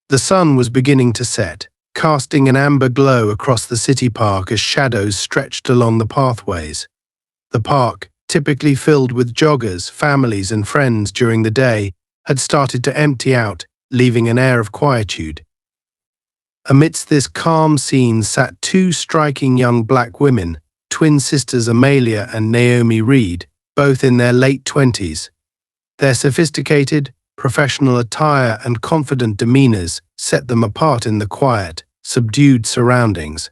The sun was beginning to set, casting an amber glow across the city park as shadows stretched along the pathways. The park, typically filled with joggers, families, and friends during the day, had started to empty out, leaving an air of quietude. Amidst this calm scene sat two striking young black women, twin sisters Amelia and Naomi Reed, both in their late 20s. Their sophisticated, professional attire and confident demeanors set them apart in the quiet, subdued surroundings.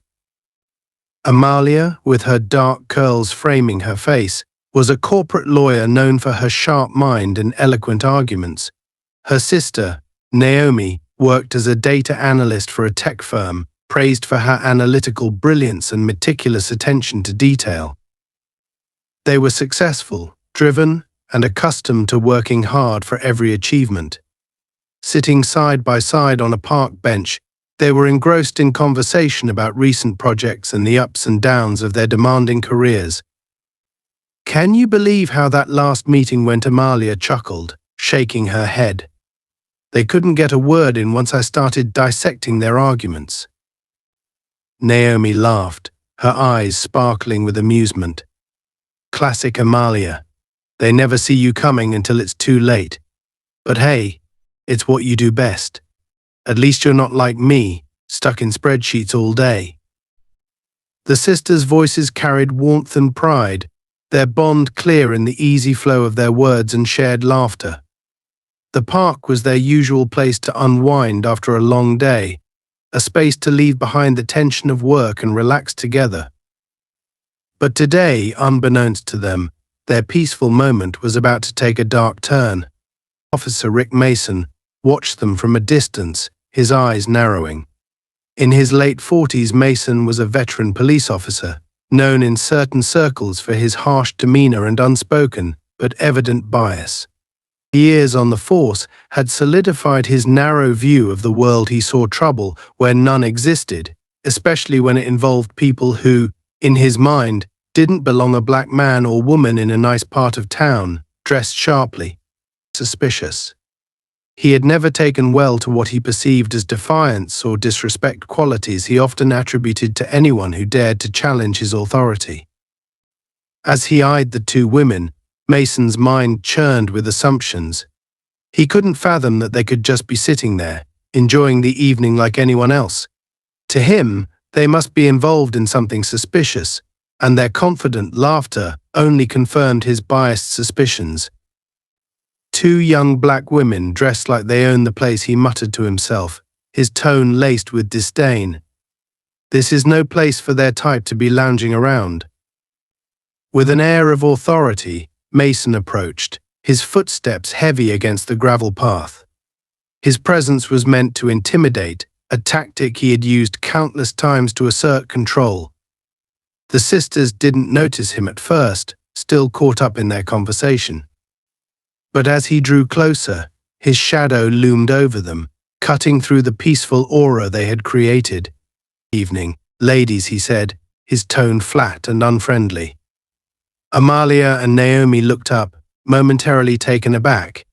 Amalia, with her dark curls framing her face, was a corporate lawyer known for her sharp mind and eloquent arguments. Her sister, Naomi, worked as a data analyst for a tech firm, praised for her analytical brilliance and meticulous attention to detail. They were successful, driven, and accustomed to working hard for every achievement. Sitting side by side on a park bench, they were engrossed in conversation about recent projects and the ups and downs of their demanding careers. "Can you believe how that last meeting went?" Amalia chuckled, shaking her head. "They couldn't get a word in once I started dissecting their arguments." Naomi laughed, her eyes sparkling with amusement. "Classic Amalia. They never see you coming until it's too late. But hey, it's what you do best. At least you're not like me, stuck in spreadsheets all day." The sisters' voices carried warmth and pride, their bond clear in the easy flow of their words and shared laughter. The park was their usual place to unwind after a long day, a space to leave behind the tension of work and relax together. But today, unbeknownst to them, their peaceful moment was about to take a dark turn. Officer Rick Mason watched them from a distance, his eyes narrowing. In his late 40s, Mason was a veteran police officer, known in certain circles for his harsh demeanor and unspoken, but evident bias. Years on the force had solidified his narrow view of the world. He saw trouble where none existed, especially when it involved people who, in his mind, didn't belong. A black man or woman in a nice part of town, dressed sharply, suspicious. He had never taken well to what he perceived as defiance or disrespect, qualities he often attributed to anyone who dared to challenge his authority. As he eyed the two women, Mason's mind churned with assumptions. He couldn't fathom that they could just be sitting there, enjoying the evening like anyone else. To him, they must be involved in something suspicious, and their confident laughter only confirmed his biased suspicions. Two young black women dressed like they owned the place, he muttered to himself, his tone laced with disdain. This is no place for their type to be lounging around. With an air of authority, Mason approached, his footsteps heavy against the gravel path. His presence was meant to intimidate, a tactic he had used countless times to assert control. The sisters didn't notice him at first, still caught up in their conversation. But as he drew closer, his shadow loomed over them, cutting through the peaceful aura they had created. "Evening, ladies," he said, his tone flat and unfriendly. Amalia and Naomi looked up, momentarily taken aback.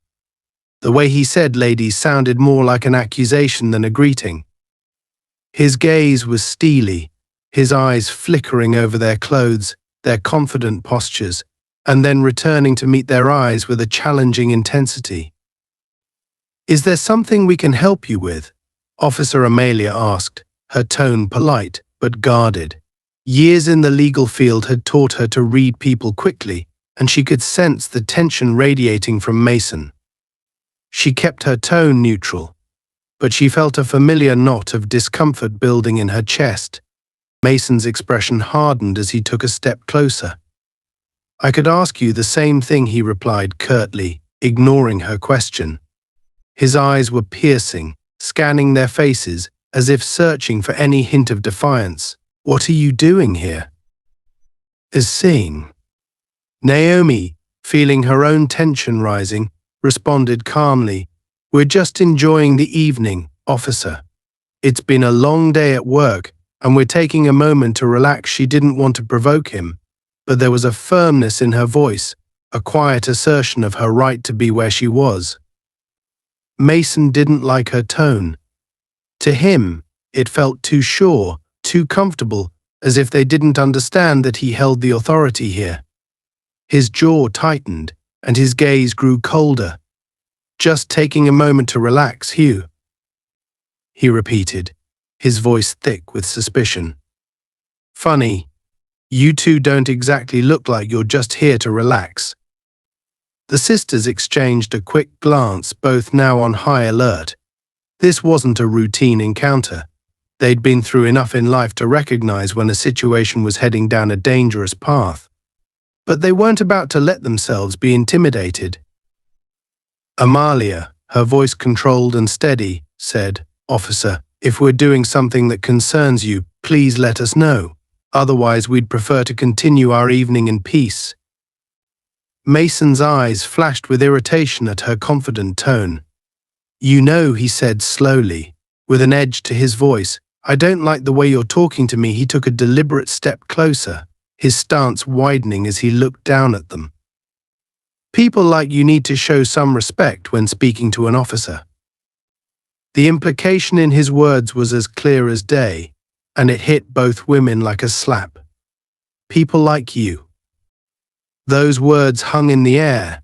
The way he said "ladies" sounded more like an accusation than a greeting. His gaze was steely, his eyes flickering over their clothes, their confident postures, and then returning to meet their eyes with a challenging intensity. "Is there something we can help you with?" Officer Amelia asked, her tone polite but guarded. Years in the legal field had taught her to read people quickly, and she could sense the tension radiating from Mason. She kept her tone neutral, but she felt a familiar knot of discomfort building in her chest. Mason's expression hardened as he took a step closer. "I could ask you the same thing," he replied curtly, ignoring her question. His eyes were piercing, scanning their faces as if searching for any hint of defiance. "What are you doing here?" "Is seeing." Naomi, feeling her own tension rising, responded calmly, "We're just enjoying the evening, officer. It's been a long day at work, and we're taking a moment to relax." She didn't want to provoke him, but there was a firmness in her voice, a quiet assertion of her right to be where she was. Mason didn't like her tone. To him, it felt too sure, too comfortable, as if they didn't understand that he held the authority here. His jaw tightened, and his gaze grew colder. "Just taking a moment to relax, Hugh," he repeated, his voice thick with suspicion. "Funny, you two don't exactly look like you're just here to relax." The sisters exchanged a quick glance, both now on high alert. This wasn't a routine encounter. They'd been through enough in life to recognize when a situation was heading down a dangerous path. But they weren't about to let themselves be intimidated. Amalia, her voice controlled and steady, said, "Officer, if we're doing something that concerns you, please let us know. Otherwise, we'd prefer to continue our evening in peace." Mason's eyes flashed with irritation at her confident tone. "You know," he said slowly, with an edge to his voice, "I don't like the way you're talking to me." He took a deliberate step closer, his stance widening as he looked down at them. "People like you need to show some respect when speaking to an officer." The implication in his words was as clear as day, and it hit both women like a slap. "People like you." Those words hung in the air,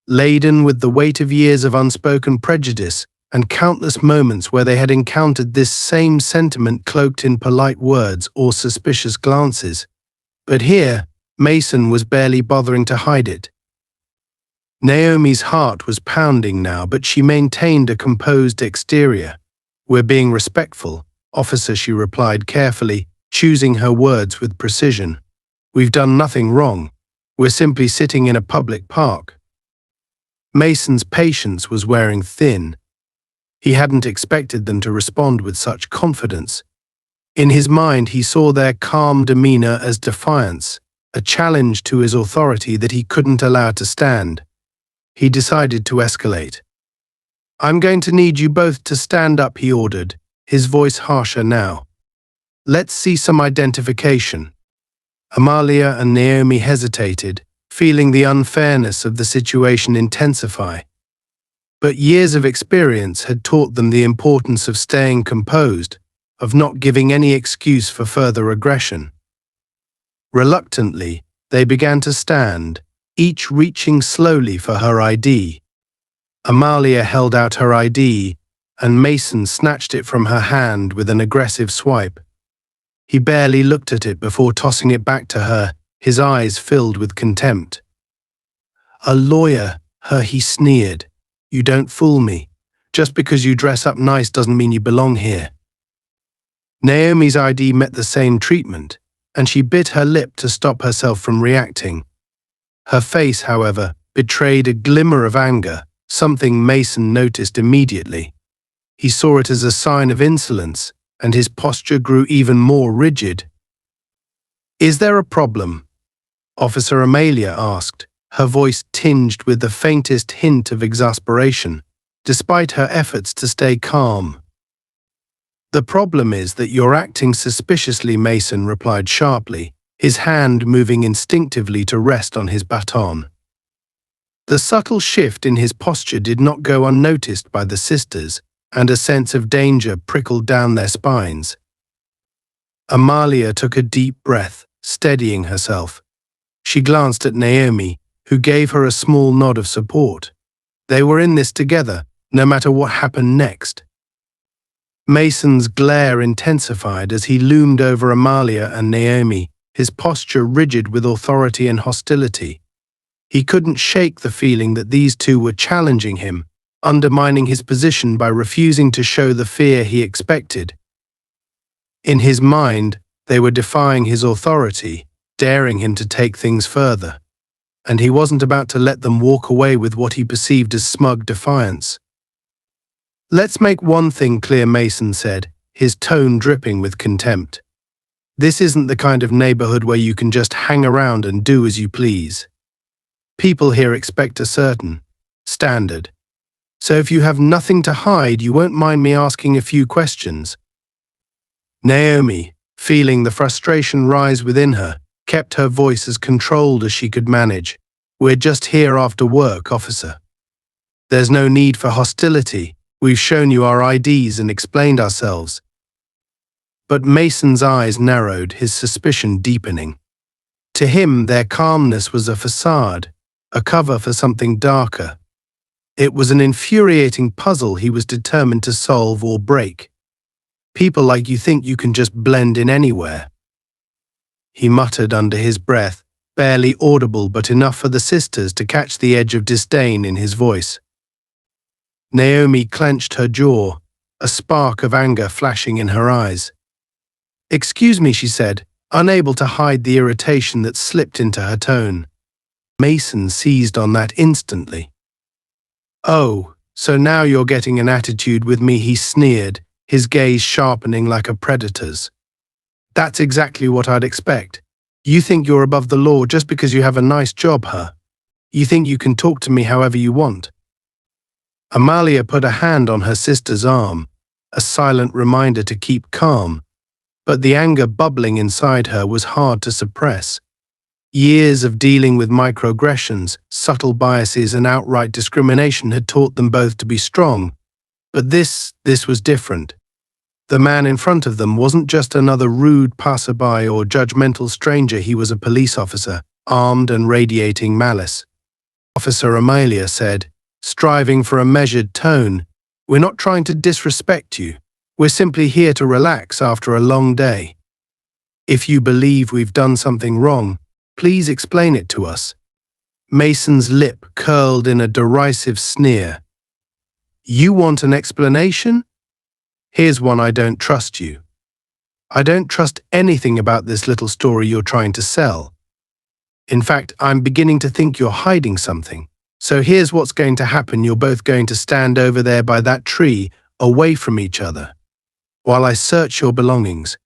laden with the weight of years of unspoken prejudice and countless moments where they had encountered this same sentiment cloaked in polite words or suspicious glances. But here, Mason was barely bothering to hide it. Naomi's heart was pounding now, but she maintained a composed exterior. "We're being respectful, officer," she replied carefully, choosing her words with precision. "We've done nothing wrong. We're simply sitting in a public park." Mason's patience was wearing thin. He hadn't expected them to respond with such confidence. In his mind, he saw their calm demeanor as defiance, a challenge to his authority that he couldn't allow to stand. He decided to escalate. "I'm going to need you both to stand up," he ordered, his voice harsher now. "Let's see some identification." Amalia and Naomi hesitated, feeling the unfairness of the situation intensify. But years of experience had taught them the importance of staying composed, of not giving any excuse for further aggression. Reluctantly, they began to stand, each reaching slowly for her ID. Amalia held out her ID, and Mason snatched it from her hand with an aggressive swipe. He barely looked at it before tossing it back to her, his eyes filled with contempt. "A lawyer, he sneered. "You don't fool me. Just because you dress up nice doesn't mean you belong here." Naomi's ID met the same treatment, and she bit her lip to stop herself from reacting. Her face, however, betrayed a glimmer of anger, something Mason noticed immediately. He saw it as a sign of insolence, and his posture grew even more rigid. "Is there a problem?" Officer Amalia asked, her voice tinged with the faintest hint of exasperation, despite her efforts to stay calm. "The problem is that you're acting suspiciously," Mason replied sharply, his hand moving instinctively to rest on his baton. The subtle shift in his posture did not go unnoticed by the sisters, and a sense of danger prickled down their spines. Amalia took a deep breath, steadying herself. She glanced at Naomi, who gave her a small nod of support. They were in this together, no matter what happened next. Mason's glare intensified as he loomed over Amalia and Naomi, his posture rigid with authority and hostility. He couldn't shake the feeling that these two were challenging him, undermining his position by refusing to show the fear he expected. In his mind, they were defying his authority, daring him to take things further. And he wasn't about to let them walk away with what he perceived as smug defiance. "Let's make one thing clear," Mason said, his tone dripping with contempt. "This isn't the kind of neighborhood where you can just hang around and do as you please. People here expect a certain standard. So if you have nothing to hide, you won't mind me asking a few questions." Naomi, feeling the frustration rise within her, kept her voice as controlled as she could manage. "We're just here after work, officer. There's no need for hostility. We've shown you our IDs and explained ourselves. But Mason's eyes narrowed, his suspicion deepening. To him, their calmness was a facade, a cover for something darker. It was an infuriating puzzle he was determined to solve or break. People like you think you can just blend in anywhere. He muttered under his breath, barely audible but enough for the sisters to catch the edge of disdain in his voice. Naomi clenched her jaw, a spark of anger flashing in her eyes. "Excuse me," she said, unable to hide the irritation that slipped into her tone. Mason seized on that instantly. "Oh, so now you're getting an attitude with me," he sneered, his gaze sharpening like a predator's. "That's exactly what I'd expect. You think you're above the law just because you have a nice job, huh? You think you can talk to me however you want." Amalia put a hand on her sister's arm, a silent reminder to keep calm, but the anger bubbling inside her was hard to suppress. Years of dealing with microaggressions, subtle biases and outright discrimination had taught them both to be strong. But this was different. The man in front of them wasn't just another rude passerby or judgmental stranger, he was a police officer, armed and radiating malice. Officer Amalia said, striving for a measured tone, "We're not trying to disrespect you. We're simply here to relax after a long day. If you believe we've done something wrong, please explain it to us." Mason's lip curled in a derisive sneer. "You want an explanation? Here's one: I don't trust you. I don't trust anything about this little story you're trying to sell. In fact, I'm beginning to think you're hiding something. So here's what's going to happen. You're both going to stand over there by that tree, away from each other, while I search your belongings."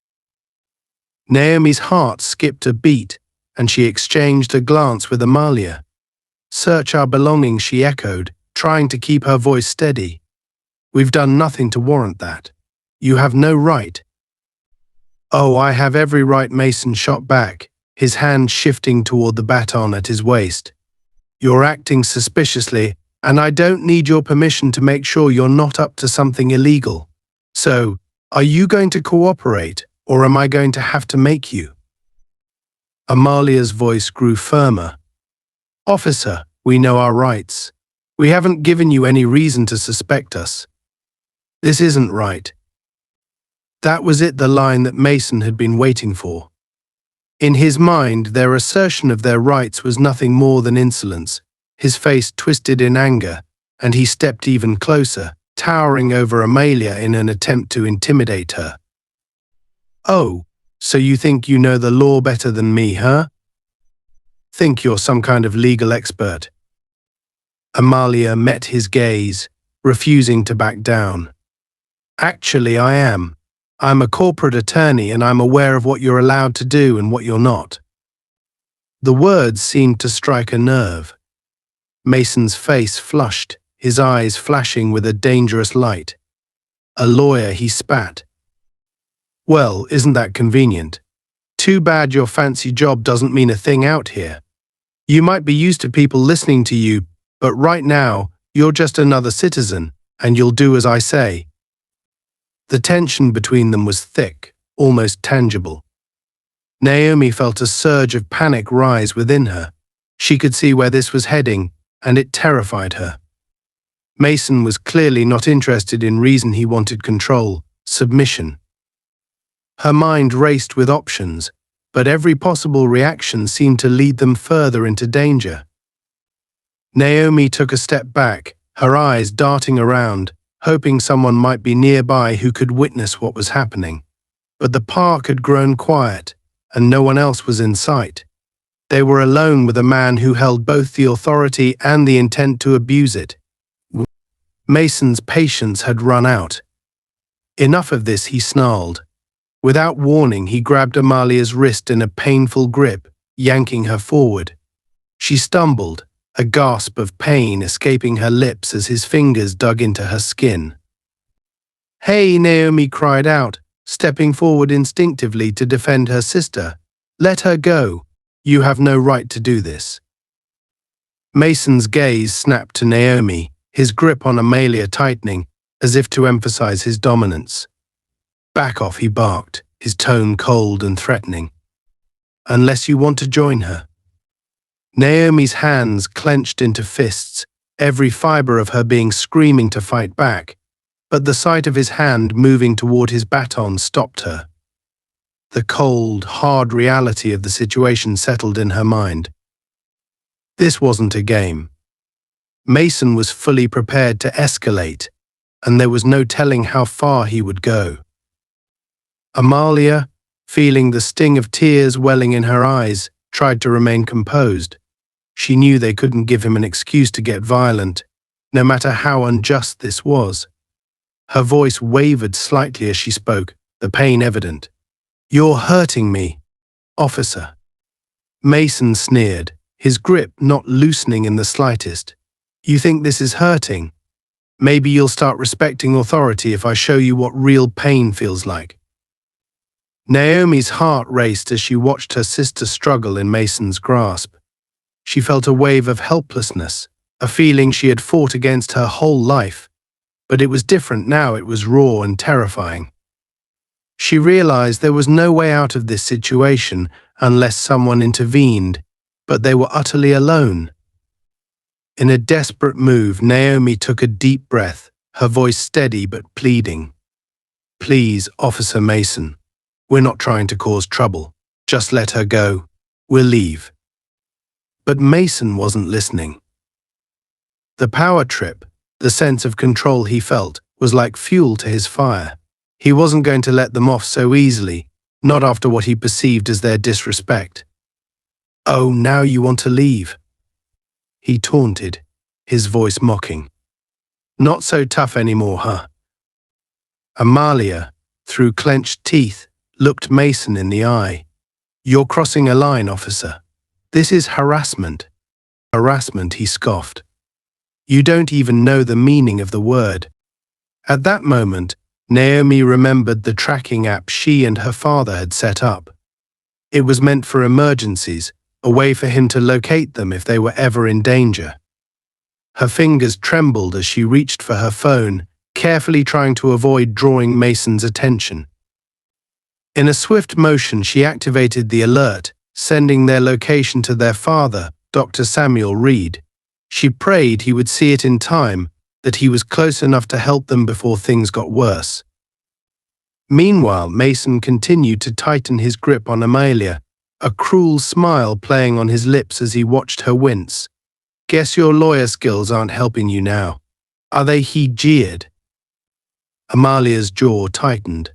Naomi's heart skipped a beat, and she exchanged a glance with Amalia. "Search our belongings," she echoed, trying to keep her voice steady. "We've done nothing to warrant that. You have no right." "Oh, I have every right," Mason shot back, his hand shifting toward the baton at his waist. "You're acting suspiciously, and I don't need your permission to make sure you're not up to something illegal. So, are you going to cooperate, or am I going to have to make you?" Amalia's voice grew firmer. "Officer, we know our rights. We haven't given you any reason to suspect us. This isn't right." That was it, the line that Mason had been waiting for. In his mind, their assertion of their rights was nothing more than insolence. His face twisted in anger, and he stepped even closer, towering over Amalia in an attempt to intimidate her. "Oh, so you think you know the law better than me, huh? Think you're some kind of legal expert?" Amalia met his gaze, refusing to back down. "Actually, I am. I'm a corporate attorney and I'm aware of what you're allowed to do and what you're not." The words seemed to strike a nerve. Mason's face flushed, his eyes flashing with a dangerous light. "A lawyer," he spat. "Well, isn't that convenient? Too bad your fancy job doesn't mean a thing out here. You might be used to people listening to you, but right now, you're just another citizen, and you'll do as I say." The tension between them was thick, almost tangible. Naomi felt a surge of panic rise within her. She could see where this was heading, and it terrified her. Mason was clearly not interested in reason. He wanted control, submission. Her mind raced with options, but every possible reaction seemed to lead them further into danger. Naomi took a step back, her eyes darting around, hoping someone might be nearby who could witness what was happening. But the park had grown quiet, and no one else was in sight. They were alone with a man who held both the authority and the intent to abuse it. Mason's patience had run out. "Enough of this," he snarled. Without warning, he grabbed Amalia's wrist in a painful grip, yanking her forward. She stumbled, a gasp of pain escaping her lips as his fingers dug into her skin. "Hey," Naomi cried out, stepping forward instinctively to defend her sister. "Let her go. You have no right to do this." Mason's gaze snapped to Naomi, his grip on Amalia tightening. as if to emphasize his dominance. "Back off," he barked, his tone cold and threatening. "Unless you want to join her." Naomi's hands clenched into fists, every fiber of her being screaming to fight back, but the sight of his hand moving toward his baton stopped her. The cold, hard reality of the situation settled in her mind. This wasn't a game. Mason was fully prepared to escalate, and there was no telling how far he would go. Amalia, feeling the sting of tears welling in her eyes, tried to remain composed. She knew they couldn't give him an excuse to get violent, no matter how unjust this was. Her voice wavered slightly as she spoke, the pain evident. "You're hurting me, officer." Mason sneered, his grip not loosening in the slightest. "You think this is hurting? Maybe you'll start respecting authority if I show you what real pain feels like." Naomi's heart raced as she watched her sister struggle in Mason's grasp. She felt a wave of helplessness, a feeling she had fought against her whole life, but it was different now. It was raw and terrifying. She realized there was no way out of this situation unless someone intervened, but they were utterly alone. In a desperate move, Naomi took a deep breath, her voice steady but pleading. "Please, Officer Mason, we're not trying to cause trouble. Just let her go. We'll leave." But Mason wasn't listening. The power trip, the sense of control he felt, was like fuel to his fire. He wasn't going to let them off so easily, not after what he perceived as their disrespect. "Oh, now you want to leave?" he taunted, his voice mocking. "Not so tough anymore, huh?" Amalia, through clenched teeth, looked Mason in the eye. "You're crossing a line, officer. This is harassment." "Harassment," he scoffed. "You don't even know the meaning of the word." At that moment, Naomi remembered the tracking app she and her father had set up. It was meant for emergencies, a way for him to locate them if they were ever in danger. Her fingers trembled as she reached for her phone, carefully trying to avoid drawing Mason's attention. In a swift motion, she activated the alert, sending their location to their father, Dr. Samuel Reed. She prayed he would see it in time, that he was close enough to help them before things got worse. Meanwhile, Mason continued to tighten his grip on Amalia, a cruel smile playing on his lips as he watched her wince. "Guess your lawyer skills aren't helping you now, are they?" he jeered. Amalia's jaw tightened.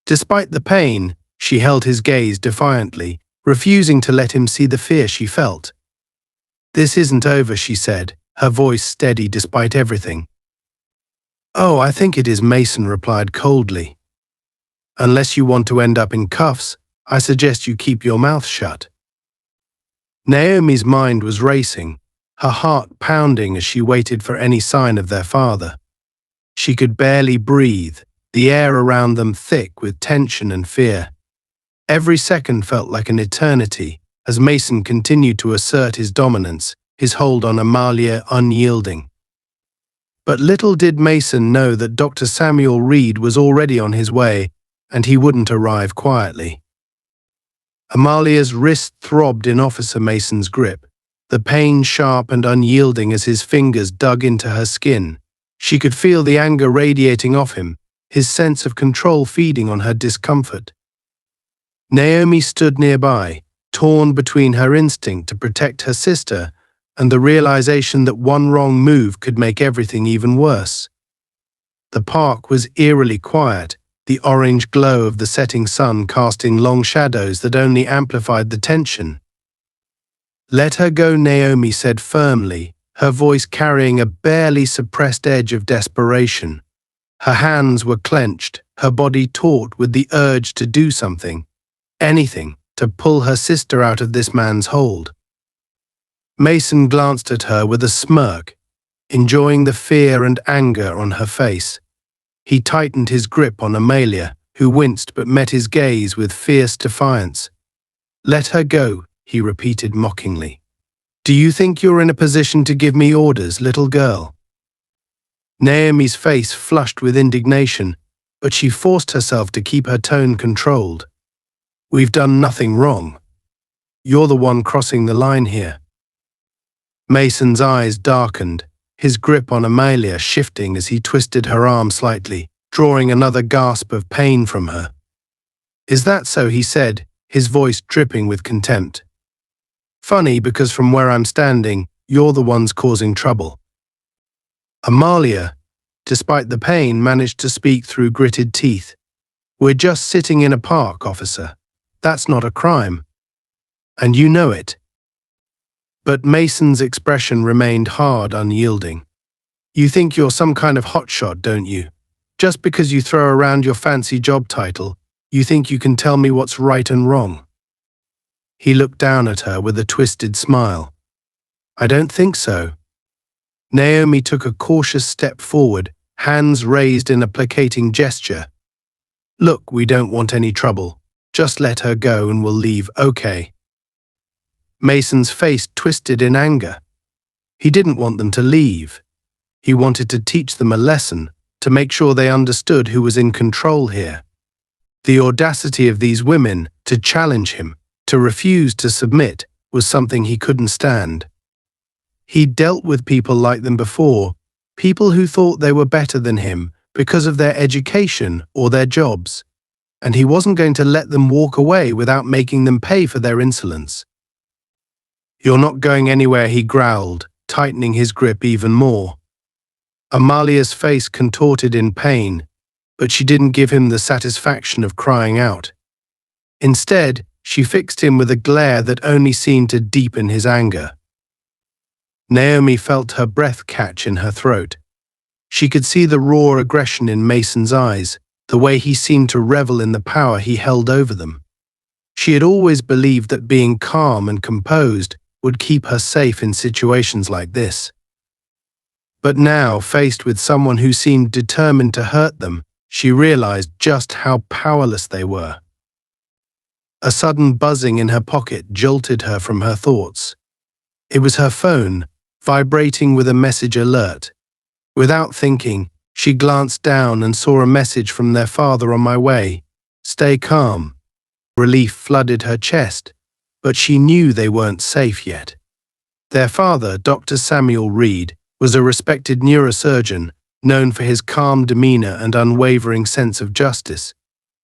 Despite the pain, she held his gaze defiantly, refusing to let him see the fear she felt. "This isn't over," she said, her voice steady despite everything. "Oh, I think it is," Mason replied coldly. "Unless you want to end up in cuffs, I suggest you keep your mouth shut." Naomi's mind was racing, her heart pounding as she waited for any sign of their father. She could barely breathe, the air around them thick with tension and fear. Every second felt like an eternity as Mason continued to assert his dominance, his hold on Amalia unyielding. But little did Mason know that Dr. Samuel Reed was already on his way, and he wouldn't arrive quietly. Amalia's wrist throbbed in Officer Mason's grip, the pain sharp and unyielding as his fingers dug into her skin. She could feel the anger radiating off him, his sense of control feeding on her discomfort. Naomi stood nearby, torn between her instinct to protect her sister and the realization that one wrong move could make everything even worse. The park was eerily quiet, the orange glow of the setting sun casting long shadows that only amplified the tension. "Let her go," Naomi said firmly, her voice carrying a barely suppressed edge of desperation. Her hands were clenched, her body taut with the urge to do something, anything, to pull her sister out of this man's hold. Mason glanced at her with a smirk, enjoying the fear and anger on her face. He tightened his grip on Amalia, who winced but met his gaze with fierce defiance. "Let her go," he repeated mockingly. "Do you think you're in a position to give me orders, little girl?" Naomi's face flushed with indignation, but she forced herself to keep her tone controlled. We've done nothing wrong. You're the one crossing the line here. Mason's eyes darkened, his grip on Amalia shifting as he twisted her arm slightly, drawing another gasp of pain from her. Is that so? He said, his voice dripping with contempt. Funny, because from where I'm standing, you're the ones causing trouble. Amalia, despite the pain, managed to speak through gritted teeth. We're just sitting in a park, officer. That's not a crime. And you know it. But Mason's expression remained hard, unyielding. You think you're some kind of hotshot, don't you? Just because you throw around your fancy job title, you think you can tell me what's right and wrong. He looked down at her with a twisted smile. I don't think so. Naomi took a cautious step forward, hands raised in a placating gesture. Look, we don't want any trouble. Just let her go and we'll leave, okay? Mason's face twisted in anger. He didn't want them to leave. He wanted to teach them a lesson, to make sure they understood who was in control here. The audacity of these women to challenge him, to refuse to submit, was something he couldn't stand. He'd dealt with people like them before, people who thought they were better than him because of their education or their jobs, and he wasn't going to let them walk away without making them pay for their insolence. You're not going anywhere, he growled, tightening his grip even more. Amalia's face contorted in pain, but she didn't give him the satisfaction of crying out. Instead, she fixed him with a glare that only seemed to deepen his anger. Naomi felt her breath catch in her throat. She could see the raw aggression in Mason's eyes, the way he seemed to revel in the power he held over them. She had always believed that being calm and composed would keep her safe in situations like this. But now, faced with someone who seemed determined to hurt them, she realized just how powerless they were. A sudden buzzing in her pocket jolted her from her thoughts. It was her phone, vibrating with a message alert. Without thinking, she glanced down and saw a message from their father on my way. Stay calm. Relief flooded her chest, but she knew they weren't safe yet. Their father, Dr. Samuel Reed, was a respected neurosurgeon, known for his calm demeanor and unwavering sense of justice.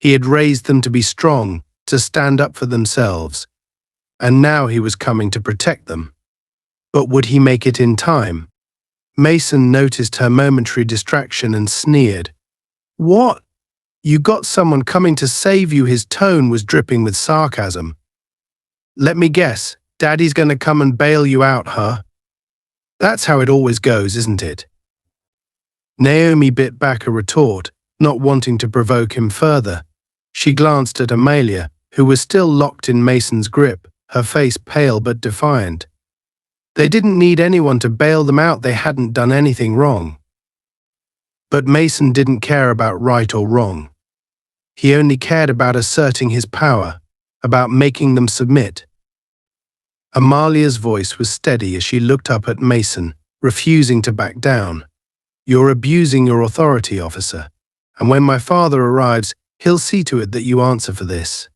He had raised them to be strong, to stand up for themselves, and now he was coming to protect them. But would he make it in time? Mason noticed her momentary distraction and sneered. What? You got someone coming to save you? His tone was dripping with sarcasm. Let me guess, Daddy's gonna come and bail you out, huh? That's how it always goes, isn't it? Naomi bit back a retort, not wanting to provoke him further. She glanced at Amalia, who was still locked in Mason's grip, her face pale but defiant. They didn't need anyone to bail them out, they hadn't done anything wrong. But Mason didn't care about right or wrong. He only cared about asserting his power, about making them submit. Amalia's voice was steady as she looked up at Mason, refusing to back down. You're abusing your authority, officer, and when my father arrives, he'll see to it that you answer for this.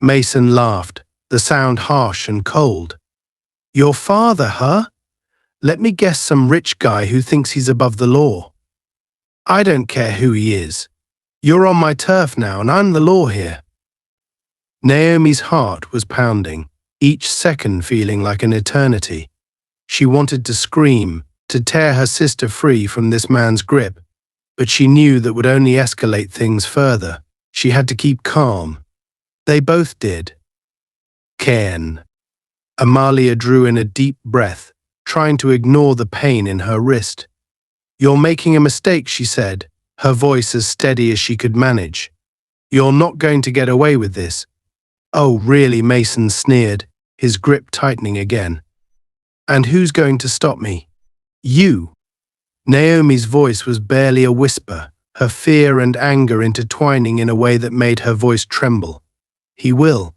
Mason laughed, the sound harsh and cold. Your father, huh? Let me guess, some rich guy who thinks he's above the law. I don't care who he is. You're on my turf now, and I'm the law here. Naomi's heart was pounding, each second feeling like an eternity. She wanted to scream, to tear her sister free from this man's grip, but she knew that would only escalate things further. She had to keep calm. They both did. Ken. Amalia drew in a deep breath, trying to ignore the pain in her wrist. You're making a mistake, she said, her voice as steady as she could manage. You're not going to get away with this. Oh, really? Mason sneered, his grip tightening again. And who's going to stop me? You. Naomi's voice was barely a whisper, her fear and anger intertwining in a way that made her voice tremble. He will.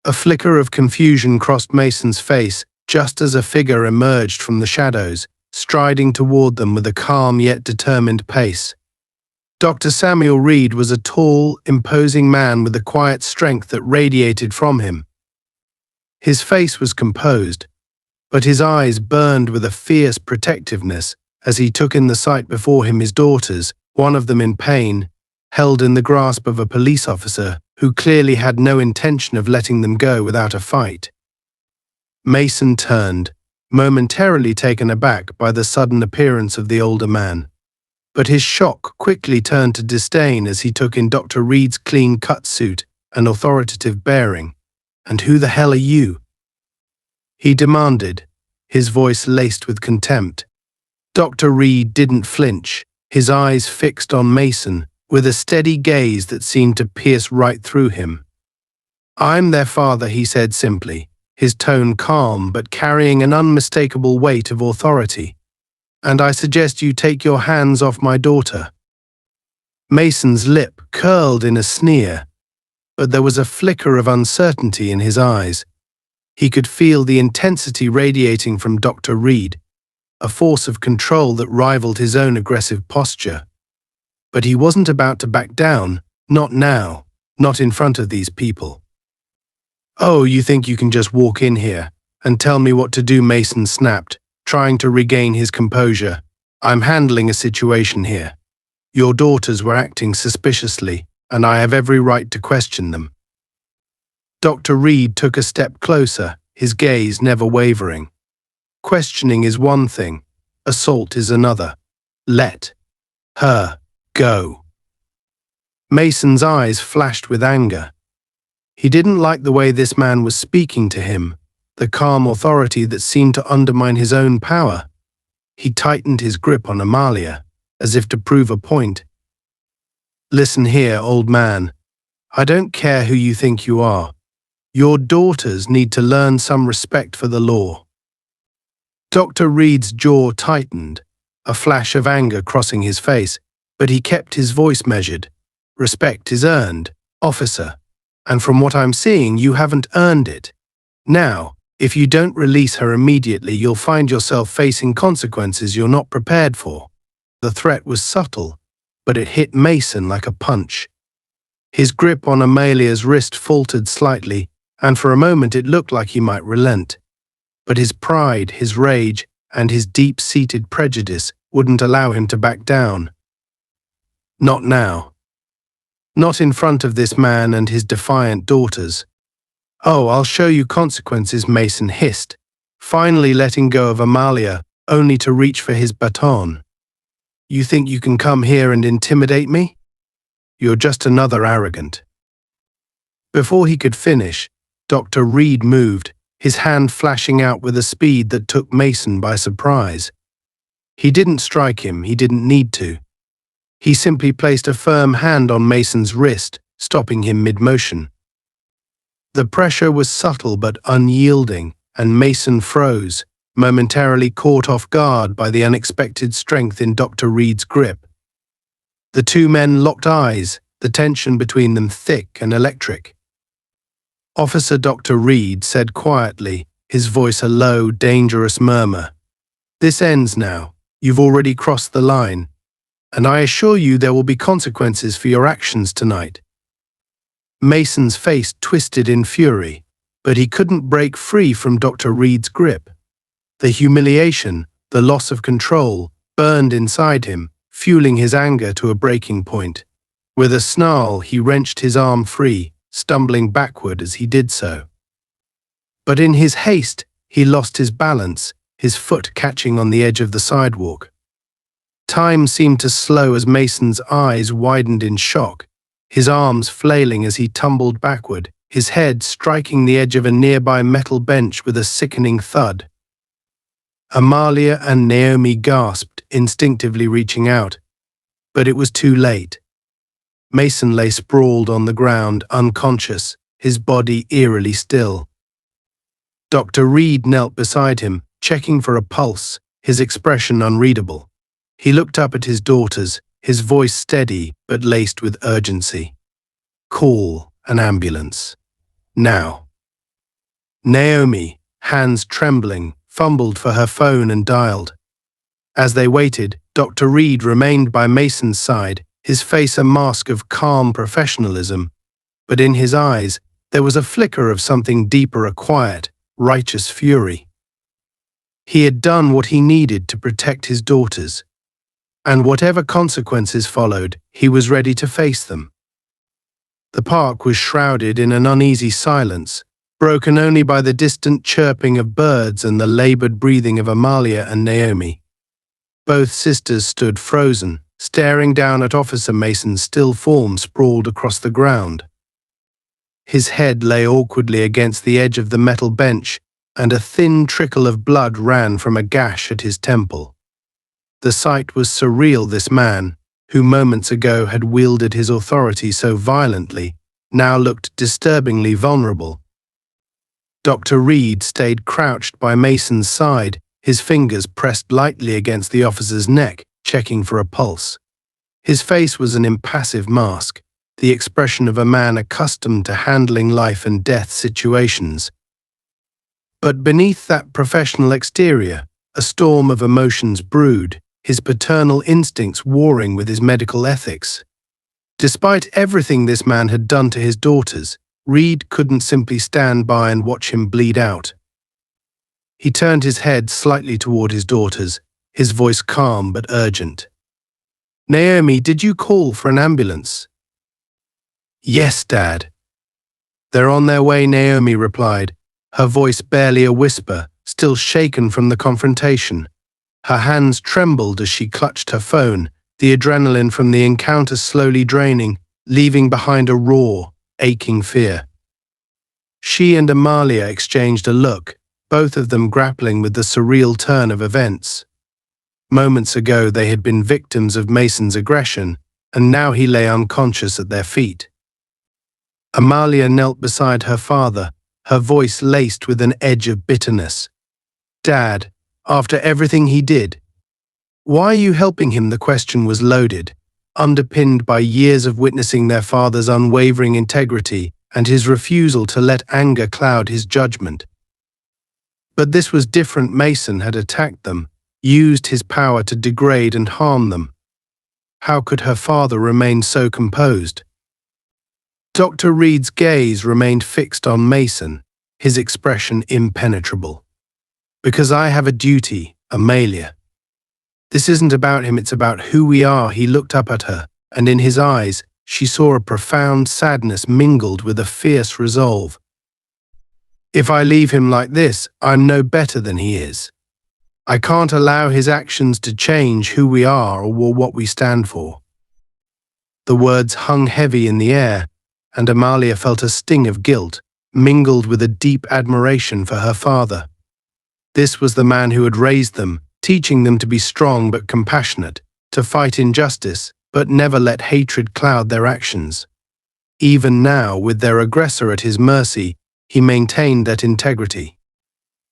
A flicker of confusion crossed Mason's face just as a figure emerged from the shadows, striding toward them with a calm yet determined pace. Dr. Samuel Reed was a tall, imposing man with a quiet strength that radiated from him. His face was composed, but his eyes burned with a fierce protectiveness as he took in the sight before him his daughters, one of them in pain, held in the grasp of a police officer who clearly had no intention of letting them go without a fight. Mason turned, momentarily taken aback by the sudden appearance of the older man. But his shock quickly turned to disdain as he took in Dr. Reed's clean-cut suit and authoritative bearing. "And who the hell are you?" he demanded, his voice laced with contempt. Dr. Reed didn't flinch, his eyes fixed on Mason, with a steady gaze that seemed to pierce right through him. "I'm their father," he said simply, his tone calm but carrying an unmistakable weight of authority. "And I suggest you take your hands off my daughter." Mason's lip curled in a sneer, but there was a flicker of uncertainty in his eyes. He could feel the intensity radiating from Dr. Reed, a force of control that rivaled his own aggressive posture. But he wasn't about to back down, not now, not in front of these people. "Oh, you think you can just walk in here and tell me what to do?" Mason snapped, trying to regain his composure. "I'm handling a situation here. Your daughters were acting suspiciously, and I have every right to question them." Dr. Reed took a step closer, his gaze never wavering. "Questioning is one thing, assault is another. Let her go." Mason's eyes flashed with anger. He didn't like the way this man was speaking to him, the calm authority that seemed to undermine his own power. He tightened his grip on Amalia, as if to prove a point. "Listen here, old man. I don't care who you think you are. Your daughters need to learn some respect for the law." Dr. Reed's jaw tightened, a flash of anger crossing his face, but he kept his voice measured. "Respect is earned, officer, and from what I'm seeing, you haven't earned it. Now, if you don't release her immediately, you'll find yourself facing consequences you're not prepared for." The threat was subtle, but it hit Mason like a punch. His grip on Amalia's wrist faltered slightly, and for a moment it looked like he might relent. But his pride, his rage, and his deep-seated prejudice wouldn't allow him to back down. Not now. Not in front of this man and his defiant daughters. "Oh, I'll show you consequences," Mason hissed, finally letting go of Amalia, only to reach for his baton. "You think you can come here and intimidate me? You're just another arrogant." Before he could finish, Dr. Reed moved, his hand flashing out with a speed that took Mason by surprise. He didn't strike him, he didn't need to. He simply placed a firm hand on Mason's wrist, stopping him mid-motion. The pressure was subtle but unyielding, and Mason froze, momentarily caught off guard by the unexpected strength in Dr. Reed's grip. The two men locked eyes, the tension between them thick and electric. Officer Dr. Reed said quietly, his voice a low, dangerous murmur, "This ends now. You've already crossed the line, and I assure you there will be consequences for your actions tonight." Mason's face twisted in fury, but he couldn't break free from Dr. Reed's grip. The humiliation, the loss of control, burned inside him, fueling his anger to a breaking point. With a snarl, he wrenched his arm free, stumbling backward as he did so. But in his haste, he lost his balance, his foot catching on the edge of the sidewalk. Time seemed to slow as Mason's eyes widened in shock, his arms flailing as he tumbled backward, his head striking the edge of a nearby metal bench with a sickening thud. Amalia and Naomi gasped, instinctively reaching out, but it was too late. Mason lay sprawled on the ground, unconscious, his body eerily still. Dr. Reed knelt beside him, checking for a pulse, his expression unreadable. He looked up at his daughters, his voice steady but laced with urgency. "Call an ambulance. Now." Naomi, hands trembling, fumbled for her phone and dialed. As they waited, Dr. Reed remained by Mason's side, his face a mask of calm professionalism, but in his eyes there was a flicker of something deeper, a quiet, righteous fury. He had done what he needed to protect his daughters, and whatever consequences followed, he was ready to face them. The park was shrouded in an uneasy silence, broken only by the distant chirping of birds and the labored breathing of Amalia and Naomi. Both sisters stood frozen, staring down at Officer Mason's still form sprawled across the ground. His head lay awkwardly against the edge of the metal bench, and a thin trickle of blood ran from a gash at his temple. The sight was surreal. This man, who moments ago had wielded his authority so violently, now looked disturbingly vulnerable. Dr. Reed stayed crouched by Mason's side, his fingers pressed lightly against the officer's neck, checking for a pulse. His face was an impassive mask, the expression of a man accustomed to handling life and death situations. But beneath that professional exterior, a storm of emotions brewed, his paternal instincts warring with his medical ethics. Despite everything this man had done to his daughters, Reed couldn't simply stand by and watch him bleed out. He turned his head slightly toward his daughters, his voice calm but urgent. "Naomi, did you call for an ambulance?" "Yes, Dad." "They're on their way," Naomi replied, her voice barely a whisper, still shaken from the confrontation. Her hands trembled as she clutched her phone, the adrenaline from the encounter slowly draining, leaving behind a raw, aching fear. She and Amalia exchanged a look, both of them grappling with the surreal turn of events. Moments ago they had been victims of Mason's aggression, and now he lay unconscious at their feet. Amalia knelt beside her father, her voice laced with an edge of bitterness. "Dad, after everything he did, why are you helping him?" The question was loaded, underpinned by years of witnessing their father's unwavering integrity and his refusal to let anger cloud his judgment. But this was different. Mason had attacked them, used his power to degrade and harm them. How could her father remain so composed? Dr. Reed's gaze remained fixed on Mason, his expression impenetrable. "Because I have a duty, Amalia. This isn't about him, it's about who we are." He looked up at her, and in his eyes, she saw a profound sadness mingled with a fierce resolve. "If I leave him like this, I'm no better than he is. I can't allow his actions to change who we are or what we stand for." The words hung heavy in the air, and Amalia felt a sting of guilt, mingled with a deep admiration for her father. This was the man who had raised them, teaching them to be strong but compassionate, to fight injustice, but never let hatred cloud their actions. Even now, with their aggressor at his mercy, he maintained that integrity.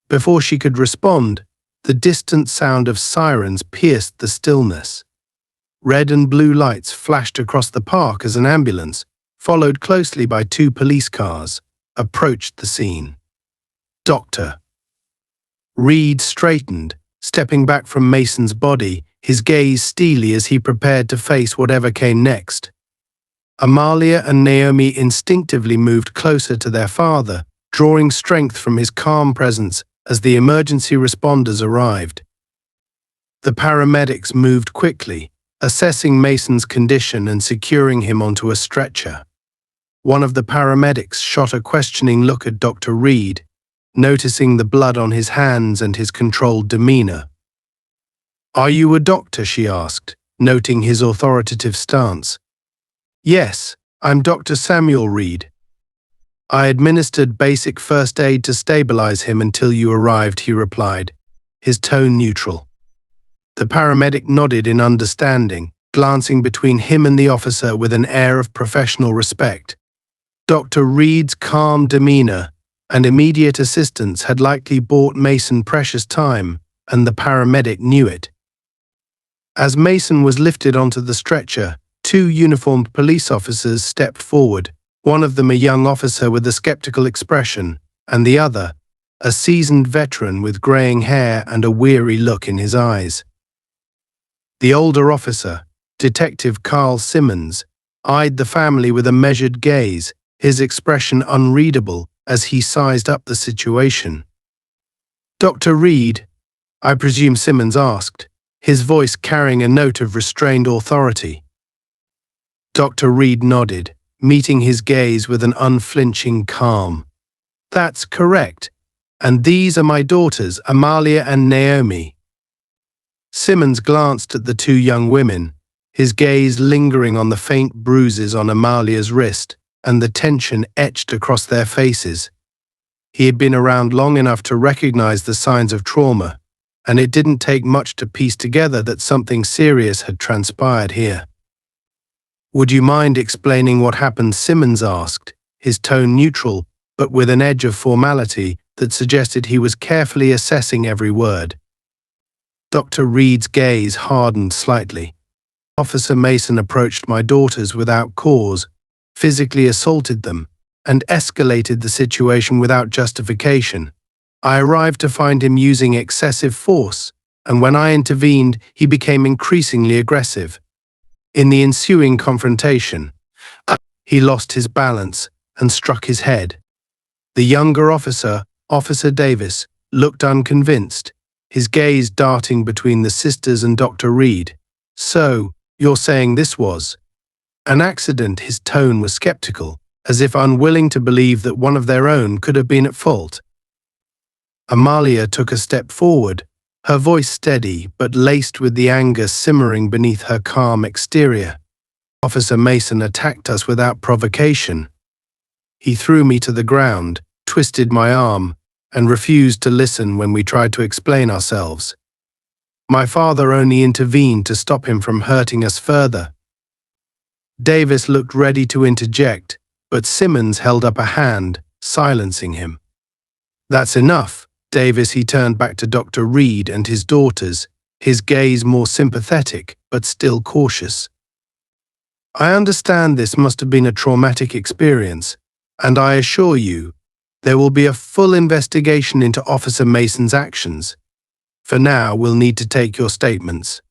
Before she could respond, the distant sound of sirens pierced the stillness. Red and blue lights flashed across the park as an ambulance, followed closely by 2 police cars, approached the scene. Dr. Reed straightened, stepping back from Mason's body, his gaze steely as he prepared to face whatever came next. Amalia and Naomi instinctively moved closer to their father, drawing strength from his calm presence as the emergency responders arrived. The paramedics moved quickly, assessing Mason's condition and securing him onto a stretcher. One of the paramedics shot a questioning look at Dr. Reed, noticing the blood on his hands and his controlled demeanor. "Are you a doctor?" she asked, noting his authoritative stance. "Yes, I'm Dr. Samuel Reed. I administered basic first aid to stabilize him until you arrived," he replied, his tone neutral. The paramedic nodded in understanding, glancing between him and the officer with an air of professional respect. Dr. Reed's calm demeanor and immediate assistance had likely bought Mason precious time, and the paramedic knew it. As Mason was lifted onto the stretcher, 2 uniformed police officers stepped forward, one of them a young officer with a skeptical expression, and the other, a seasoned veteran with graying hair and a weary look in his eyes. The older officer, Detective Carl Simmons, eyed the family with a measured gaze, his expression unreadable as he sized up the situation. "Dr. Reed," I presume Simmons asked, his voice carrying a note of restrained authority. Dr. Reed nodded, meeting his gaze with an unflinching calm. "That's correct. And these are my daughters, Amalia and Naomi." Simmons glanced at the two young women, his gaze lingering on the faint bruises on Amalia's wrist and the tension etched across their faces. He had been around long enough to recognize the signs of trauma, and it didn't take much to piece together that something serious had transpired here. "Would you mind explaining what happened?" Simmons asked, his tone neutral, but with an edge of formality that suggested he was carefully assessing every word. Dr. Reed's gaze hardened slightly. "Officer Mason approached my daughters without cause, physically assaulted them, and escalated the situation without justification. I arrived to find him using excessive force, and when I intervened, he became increasingly aggressive. In the ensuing confrontation, he lost his balance and struck his head." The younger officer, Officer Davis, looked unconvinced, his gaze darting between the sisters and Dr. Reed. "So, you're saying this was an accident?" His tone was skeptical, as if unwilling to believe that one of their own could have been at fault. Amalia took a step forward, her voice steady but laced with the anger simmering beneath her calm exterior. "Officer Mason attacked us without provocation. He threw me to the ground, twisted my arm, and refused to listen when we tried to explain ourselves. My father only intervened to stop him from hurting us further." Davis looked ready to interject, but Simmons held up a hand, silencing him. "That's enough, Davis." He turned back to Dr. Reed and his daughters, his gaze more sympathetic but still cautious. "I understand this must have been a traumatic experience, and I assure you, there will be a full investigation into Officer Mason's actions. For now, we'll need to take your statements."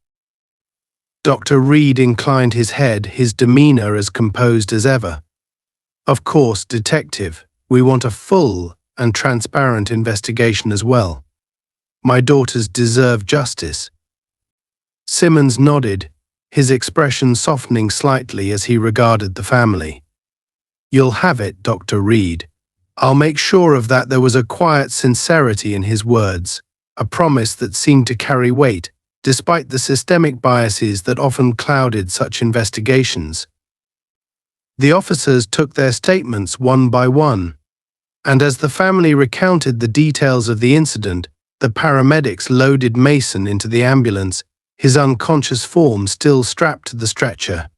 Dr. Reed inclined his head, his demeanor as composed as ever. "Of course, Detective, we want a full and transparent investigation as well. My daughters deserve justice." Simmons nodded, his expression softening slightly as he regarded the family. "You'll have it, Dr. Reed. I'll make sure of that." There was a quiet sincerity in his words, a promise that seemed to carry weight, despite the systemic biases that often clouded such investigations. The officers took their statements one by one, and as the family recounted the details of the incident, the paramedics loaded Mason into the ambulance, his unconscious form still strapped to the stretcher.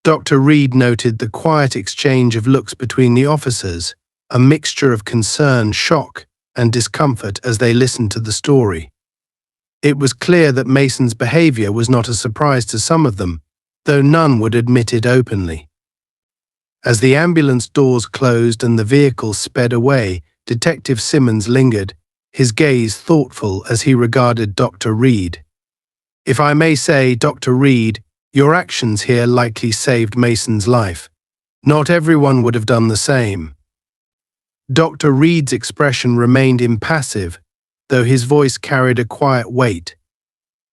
Dr. Reed noted the quiet exchange of looks between the officers, a mixture of concern, shock, and discomfort as they listened to the story. It was clear that Mason's behavior was not a surprise to some of them, though none would admit it openly. As the ambulance doors closed and the vehicle sped away, Detective Simmons lingered, his gaze thoughtful as he regarded Dr. Reed. "If I may say, Dr. Reed, your actions here likely saved Mason's life. Not everyone would have done the same." Dr. Reed's expression remained impassive, though his voice carried a quiet weight.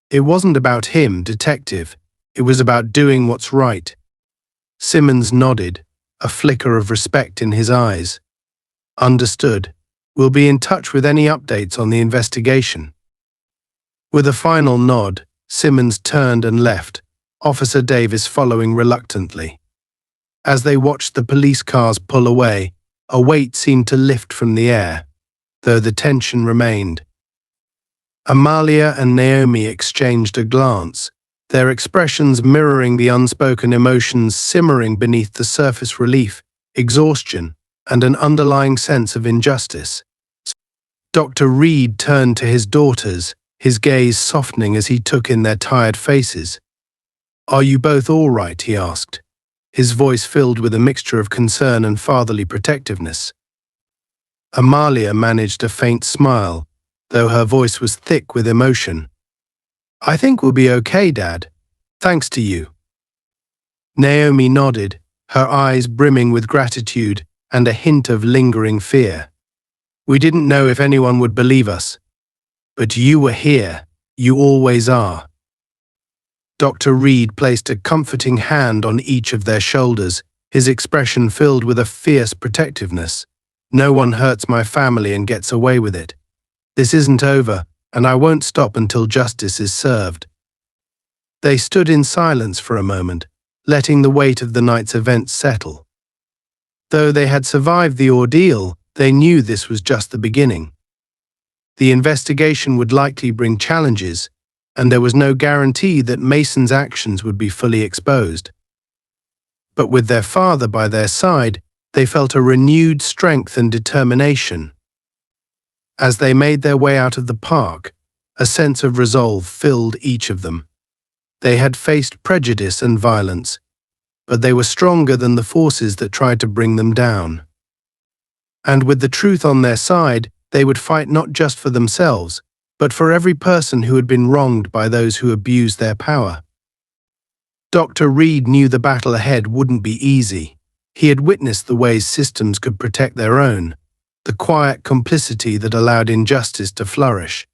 "It wasn't about him, Detective. It was about doing what's right." Simmons nodded, a flicker of respect in his eyes. "Understood. We'll be in touch with any updates on the investigation." With a final nod, Simmons turned and left, Officer Davis following reluctantly. As they watched the police cars pull away, a weight seemed to lift from the air, though the tension remained. Amalia and Naomi exchanged a glance, their expressions mirroring the unspoken emotions simmering beneath the surface: relief, exhaustion, and an underlying sense of injustice. Dr. Reed turned to his daughters, his gaze softening as he took in their tired faces. "Are you both all right?" he asked, his voice filled with a mixture of concern and fatherly protectiveness. Amalia managed a faint smile, though her voice was thick with emotion. "I think we'll be okay, Dad. Thanks to you." Naomi nodded, her eyes brimming with gratitude and a hint of lingering fear. "We didn't know if anyone would believe us. But you were here. You always are." Dr. Reed placed a comforting hand on each of their shoulders, his expression filled with a fierce protectiveness. "No one hurts my family and gets away with it. This isn't over, and I won't stop until justice is served." They stood in silence for a moment, letting the weight of the night's events settle. Though they had survived the ordeal, they knew this was just the beginning. The investigation would likely bring challenges, and there was no guarantee that Mason's actions would be fully exposed. But with their father by their side, they felt a renewed strength and determination. As they made their way out of the park, a sense of resolve filled each of them. They had faced prejudice and violence, but they were stronger than the forces that tried to bring them down. And with the truth on their side, they would fight not just for themselves, but for every person who had been wronged by those who abused their power. Dr. Reed knew the battle ahead wouldn't be easy. He had witnessed the ways systems could protect their own, the quiet complicity that allowed injustice to flourish.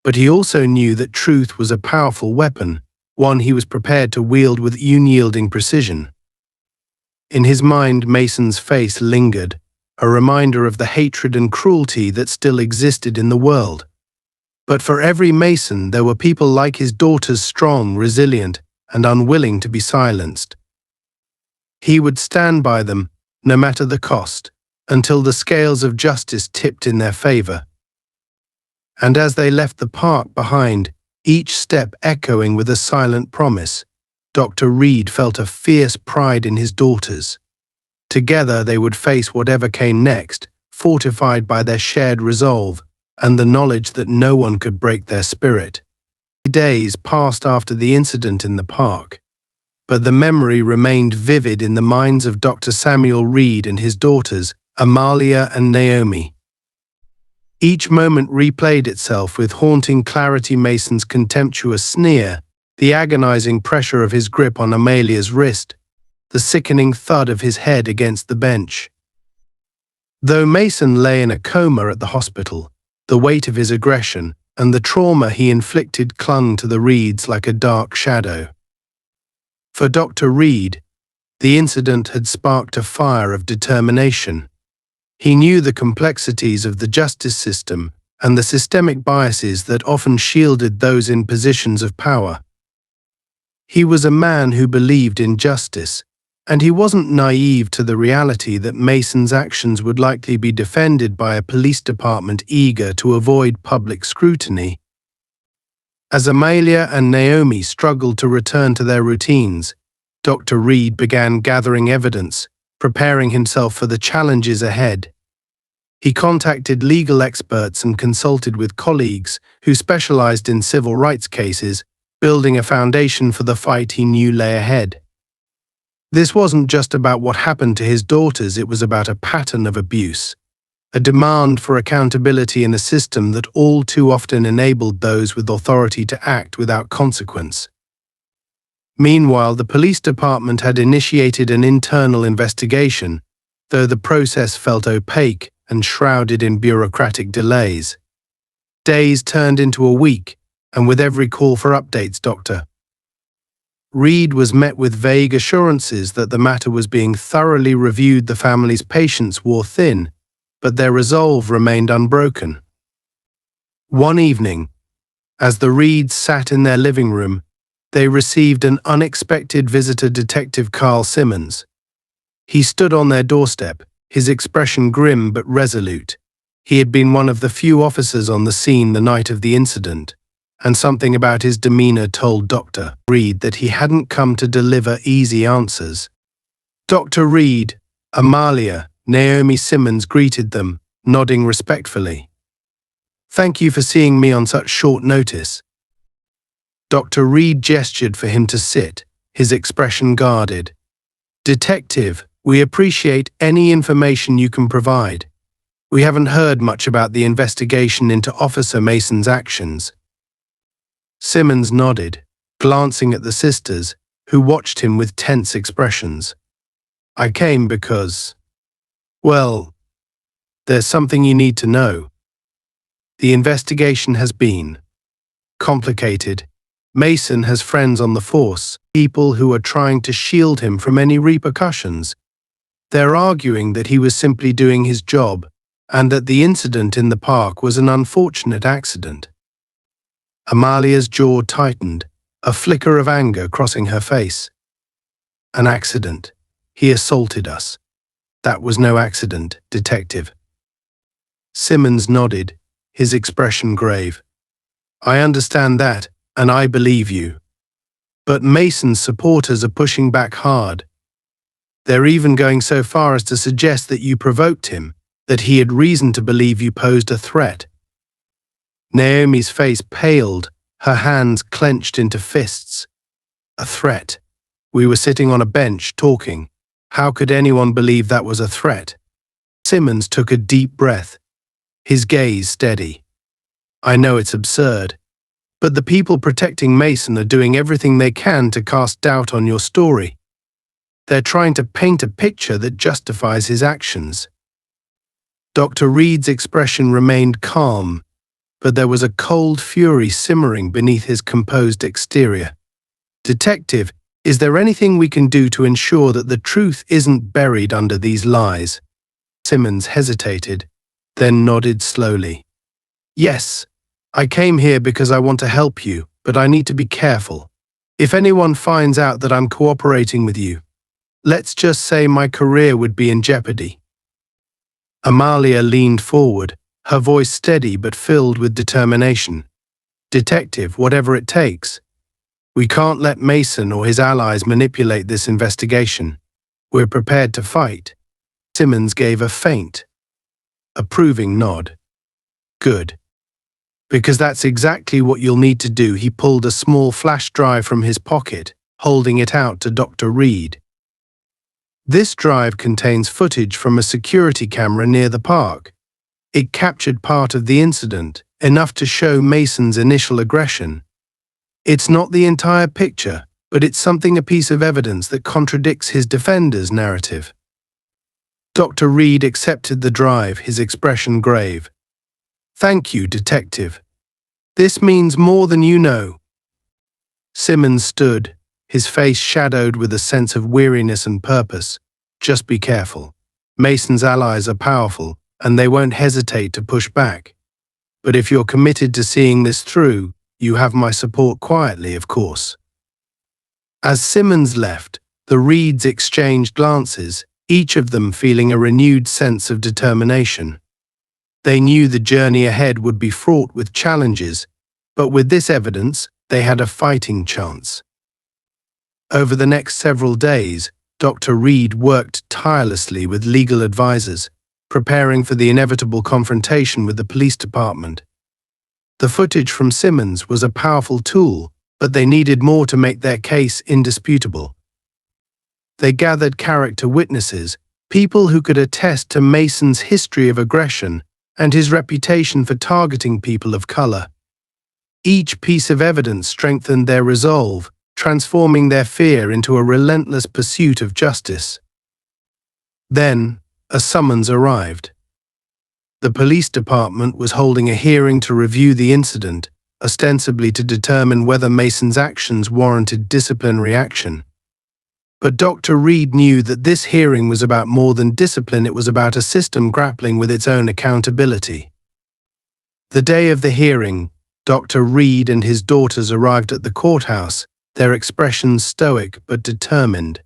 But he also knew that truth was a powerful weapon, one he was prepared to wield with unyielding precision. In his mind, Mason's face lingered, a reminder of the hatred and cruelty that still existed in the world. But for every Mason, there were people like his daughters, strong, resilient, and unwilling to be silenced. He would stand by them, no matter the cost, until the scales of justice tipped in their favor. And as they left the park behind, each step echoing with a silent promise, Dr. Reed felt a fierce pride in his daughters. Together they would face whatever came next, fortified by their shared resolve and the knowledge that no one could break their spirit. Days passed after the incident in the park, but the memory remained vivid in the minds of Dr. Samuel Reed and his daughters, Amalia and Naomi. Each moment replayed itself with haunting clarity: Mason's contemptuous sneer, the agonizing pressure of his grip on Amalia's wrist, the sickening thud of his head against the bench. Though Mason lay in a coma at the hospital, the weight of his aggression and the trauma he inflicted clung to the Reeds like a dark shadow. For Dr. Reed, the incident had sparked a fire of determination. He knew the complexities of the justice system and the systemic biases that often shielded those in positions of power. He was a man who believed in justice, and he wasn't naive to the reality that Mason's actions would likely be defended by a police department eager to avoid public scrutiny. As Amalia and Naomi struggled to return to their routines, Dr. Reed began gathering evidence, preparing himself for the challenges ahead. He contacted legal experts and consulted with colleagues who specialized in civil rights cases, building a foundation for the fight he knew lay ahead. This wasn't just about what happened to his daughters, it was about a pattern of abuse, a demand for accountability in a system that all too often enabled those with authority to act without consequence. Meanwhile, the police department had initiated an internal investigation, though the process felt opaque and shrouded in bureaucratic delays. Days turned into a week, and with every call for updates, Dr. Reed was met with vague assurances that the matter was being thoroughly reviewed. The family's patience wore thin, but their resolve remained unbroken. One evening, as the Reeds sat in their living room, they received an unexpected visitor, Detective Carl Simmons. He stood on their doorstep, his expression grim but resolute. He had been one of the few officers on the scene the night of the incident, and something about his demeanor told Dr. Reed that he hadn't come to deliver easy answers. Dr. Reed, Amalia, Naomi Simmons greeted them, nodding respectfully. "Thank you for seeing me on such short notice." Dr. Reed gestured for him to sit, his expression guarded. "Detective, we appreciate any information you can provide. We haven't heard much about the investigation into Officer Mason's actions." Simmons nodded, glancing at the sisters, who watched him with tense expressions. I came because, well, there's something you need to know. The investigation has been complicated. Mason has friends on the force, people who are trying to shield him from any repercussions. They're arguing that he was simply doing his job, and that the incident in the park was an unfortunate accident. Amalia's jaw tightened, a flicker of anger crossing her face. An accident. He assaulted us. That was no accident, Detective. Simmons nodded, his expression grave. I understand that, and I believe you. But Mason's supporters are pushing back hard. They're even going so far as to suggest that you provoked him, that he had reason to believe you posed a threat. Naomi's face paled, her hands clenched into fists. A threat. We were sitting on a bench, talking. How could anyone believe that was a threat? Simmons took a deep breath, his gaze steady. I know it's absurd, but the people protecting Mason are doing everything they can to cast doubt on your story. They're trying to paint a picture that justifies his actions. Dr. Reed's expression remained calm, but there was a cold fury simmering beneath his composed exterior. Detective, is there anything we can do to ensure that the truth isn't buried under these lies? Simmons hesitated, then nodded slowly. Yes, I came here because I want to help you, but I need to be careful. If anyone finds out that I'm cooperating with you, let's just say my career would be in jeopardy. Amalia leaned forward, her voice steady but filled with determination. Detective, whatever it takes. We can't let Mason or his allies manipulate this investigation. We're prepared to fight. Simmons gave a faint, approving nod. Good. Because that's exactly what you'll need to do. He pulled a small flash drive from his pocket, holding it out to Dr. Reed. This drive contains footage from a security camera near the park. It captured part of the incident, enough to show Mason's initial aggression. It's not the entire picture, but it's a piece of evidence that contradicts his defender's narrative. Dr. Reed accepted the drive, his expression grave. Thank you, Detective. This means more than you know. Simmons stood, his face shadowed with a sense of weariness and purpose. Just be careful. Mason's allies are powerful, and they won't hesitate to push back. But if you're committed to seeing this through, you have my support quietly, of course. As Simmons left, the Reeds exchanged glances, each of them feeling a renewed sense of determination. They knew the journey ahead would be fraught with challenges, but with this evidence, they had a fighting chance. Over the next several days, Dr. Reed worked tirelessly with legal advisors, preparing for the inevitable confrontation with the police department. The footage from Simmons was a powerful tool, but they needed more to make their case indisputable. They gathered character witnesses, people who could attest to Mason's history of aggression and his reputation for targeting people of color. Each piece of evidence strengthened their resolve, transforming their fear into a relentless pursuit of justice. Then, a summons arrived. The police department was holding a hearing to review the incident, ostensibly to determine whether Mason's actions warranted disciplinary action. But Dr. Reed knew that this hearing was about more than discipline. It was about a system grappling with its own accountability. The day of the hearing, Dr. Reed and his daughters arrived at the courthouse, their expressions stoic but determined.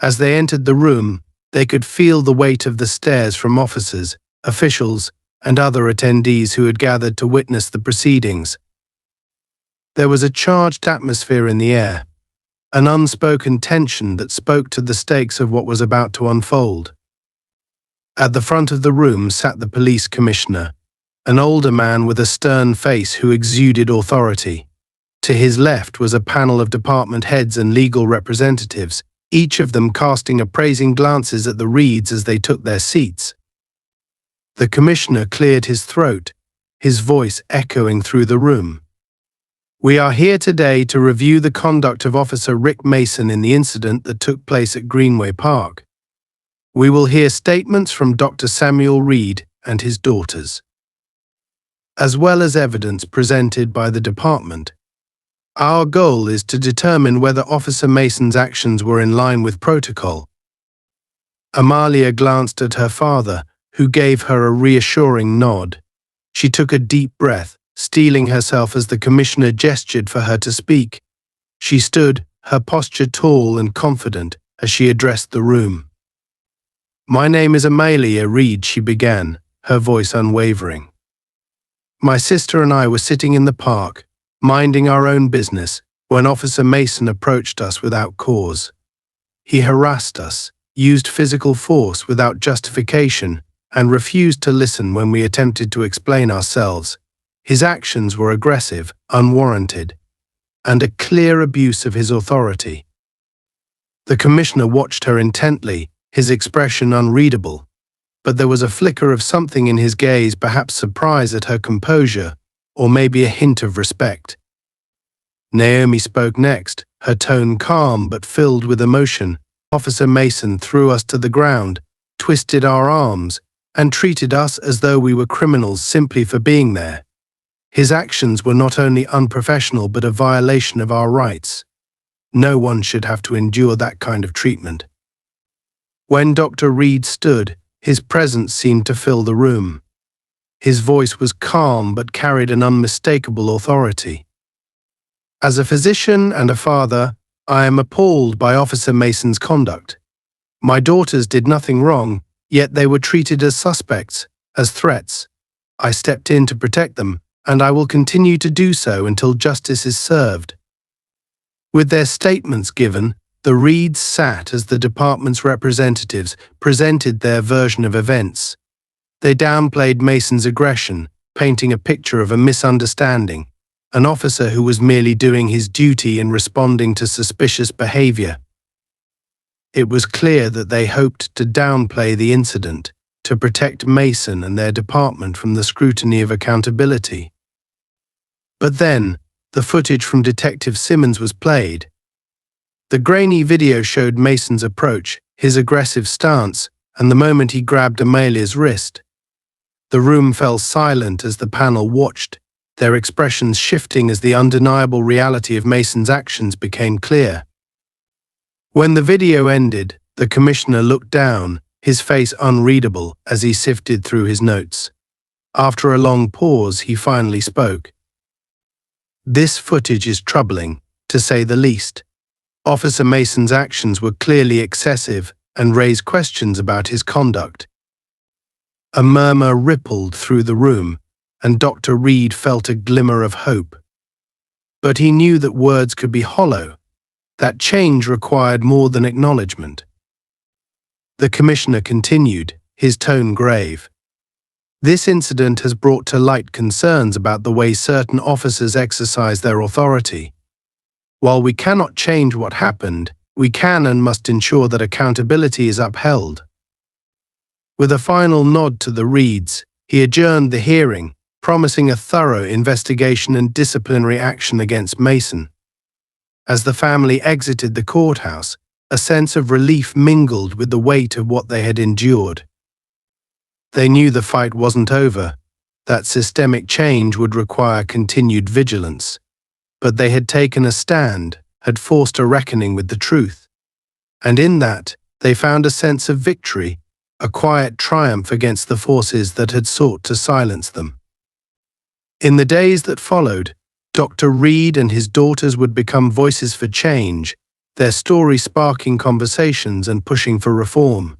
As they entered the room, they could feel the weight of the stares from officers, officials, and other attendees who had gathered to witness the proceedings. There was a charged atmosphere in the air, an unspoken tension that spoke to the stakes of what was about to unfold. At the front of the room sat the police commissioner, an older man with a stern face who exuded authority. To his left was a panel of department heads and legal representatives, each of them casting appraising glances at the Reeds as they took their seats. The commissioner cleared his throat, his voice echoing through the room. We are here today to review the conduct of Officer Rick Mason in the incident that took place at Greenway Park. We will hear statements from Dr. Samuel Reed and his daughters, as well as evidence presented by the department. Our goal is to determine whether Officer Mason's actions were in line with protocol. Amalia glanced at her father, who gave her a reassuring nod. She took a deep breath, steeling herself as the commissioner gestured for her to speak. She stood, her posture tall and confident, as she addressed the room. "My name is Amalia Reed," she began, her voice unwavering. "My sister and I were sitting in the park, minding our own business, when Officer Mason approached us without cause. He harassed us, used physical force without justification, and refused to listen when we attempted to explain ourselves. His actions were aggressive, unwarranted, and a clear abuse of his authority." The commissioner watched her intently, his expression unreadable, but there was a flicker of something in his gaze, perhaps surprise at her composure, or maybe a hint of respect. Naomi spoke next, her tone calm but filled with emotion. "Officer Mason threw us to the ground, twisted our arms, and treated us as though we were criminals simply for being there. His actions were not only unprofessional but a violation of our rights. No one should have to endure that kind of treatment." When Dr. Reed stood, his presence seemed to fill the room. His voice was calm but carried an unmistakable authority. "As a physician and a father, I am appalled by Officer Mason's conduct. My daughters did nothing wrong, yet they were treated as suspects, as threats. I stepped in to protect them, and I will continue to do so until justice is served." With their statements given, the Reeds sat as the department's representatives presented their version of events. They downplayed Mason's aggression, painting a picture of a misunderstanding, an officer who was merely doing his duty in responding to suspicious behavior. It was clear that they hoped to downplay the incident, to protect Mason and their department from the scrutiny of accountability. But then, the footage from Detective Simmons was played. The grainy video showed Mason's approach, his aggressive stance, and the moment he grabbed Amalia's wrist. The room fell silent as the panel watched, their expressions shifting as the undeniable reality of Mason's actions became clear. When the video ended, the commissioner looked down, his face unreadable as he sifted through his notes. After a long pause, he finally spoke. "This footage is troubling, to say the least. Officer Mason's actions were clearly excessive and raised questions about his conduct." A murmur rippled through the room, and Dr. Reed felt a glimmer of hope. But he knew that words could be hollow, that change required more than acknowledgement. The commissioner continued, his tone grave. "This incident has brought to light concerns about the way certain officers exercise their authority. While we cannot change what happened, we can and must ensure that accountability is upheld." With a final nod to the Reeds, he adjourned the hearing, promising a thorough investigation and disciplinary action against Mason. As the family exited the courthouse, a sense of relief mingled with the weight of what they had endured. They knew the fight wasn't over, that systemic change would require continued vigilance. But they had taken a stand, had forced a reckoning with the truth. And in that, they found a sense of victory, a quiet triumph against the forces that had sought to silence them. In the days that followed, Dr. Reed and his daughters would become voices for change, their story sparking conversations and pushing for reform.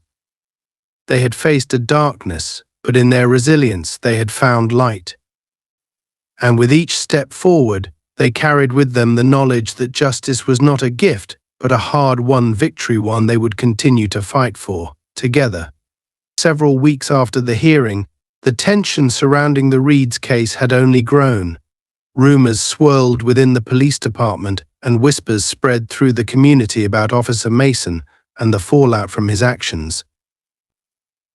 They had faced a darkness, but in their resilience they had found light. And with each step forward, they carried with them the knowledge that justice was not a gift, but a hard-won victory, one they would continue to fight for, together. Several weeks after the hearing, the tension surrounding the Reeds case had only grown. Rumors swirled within the police department, and whispers spread through the community about Officer Mason and the fallout from his actions.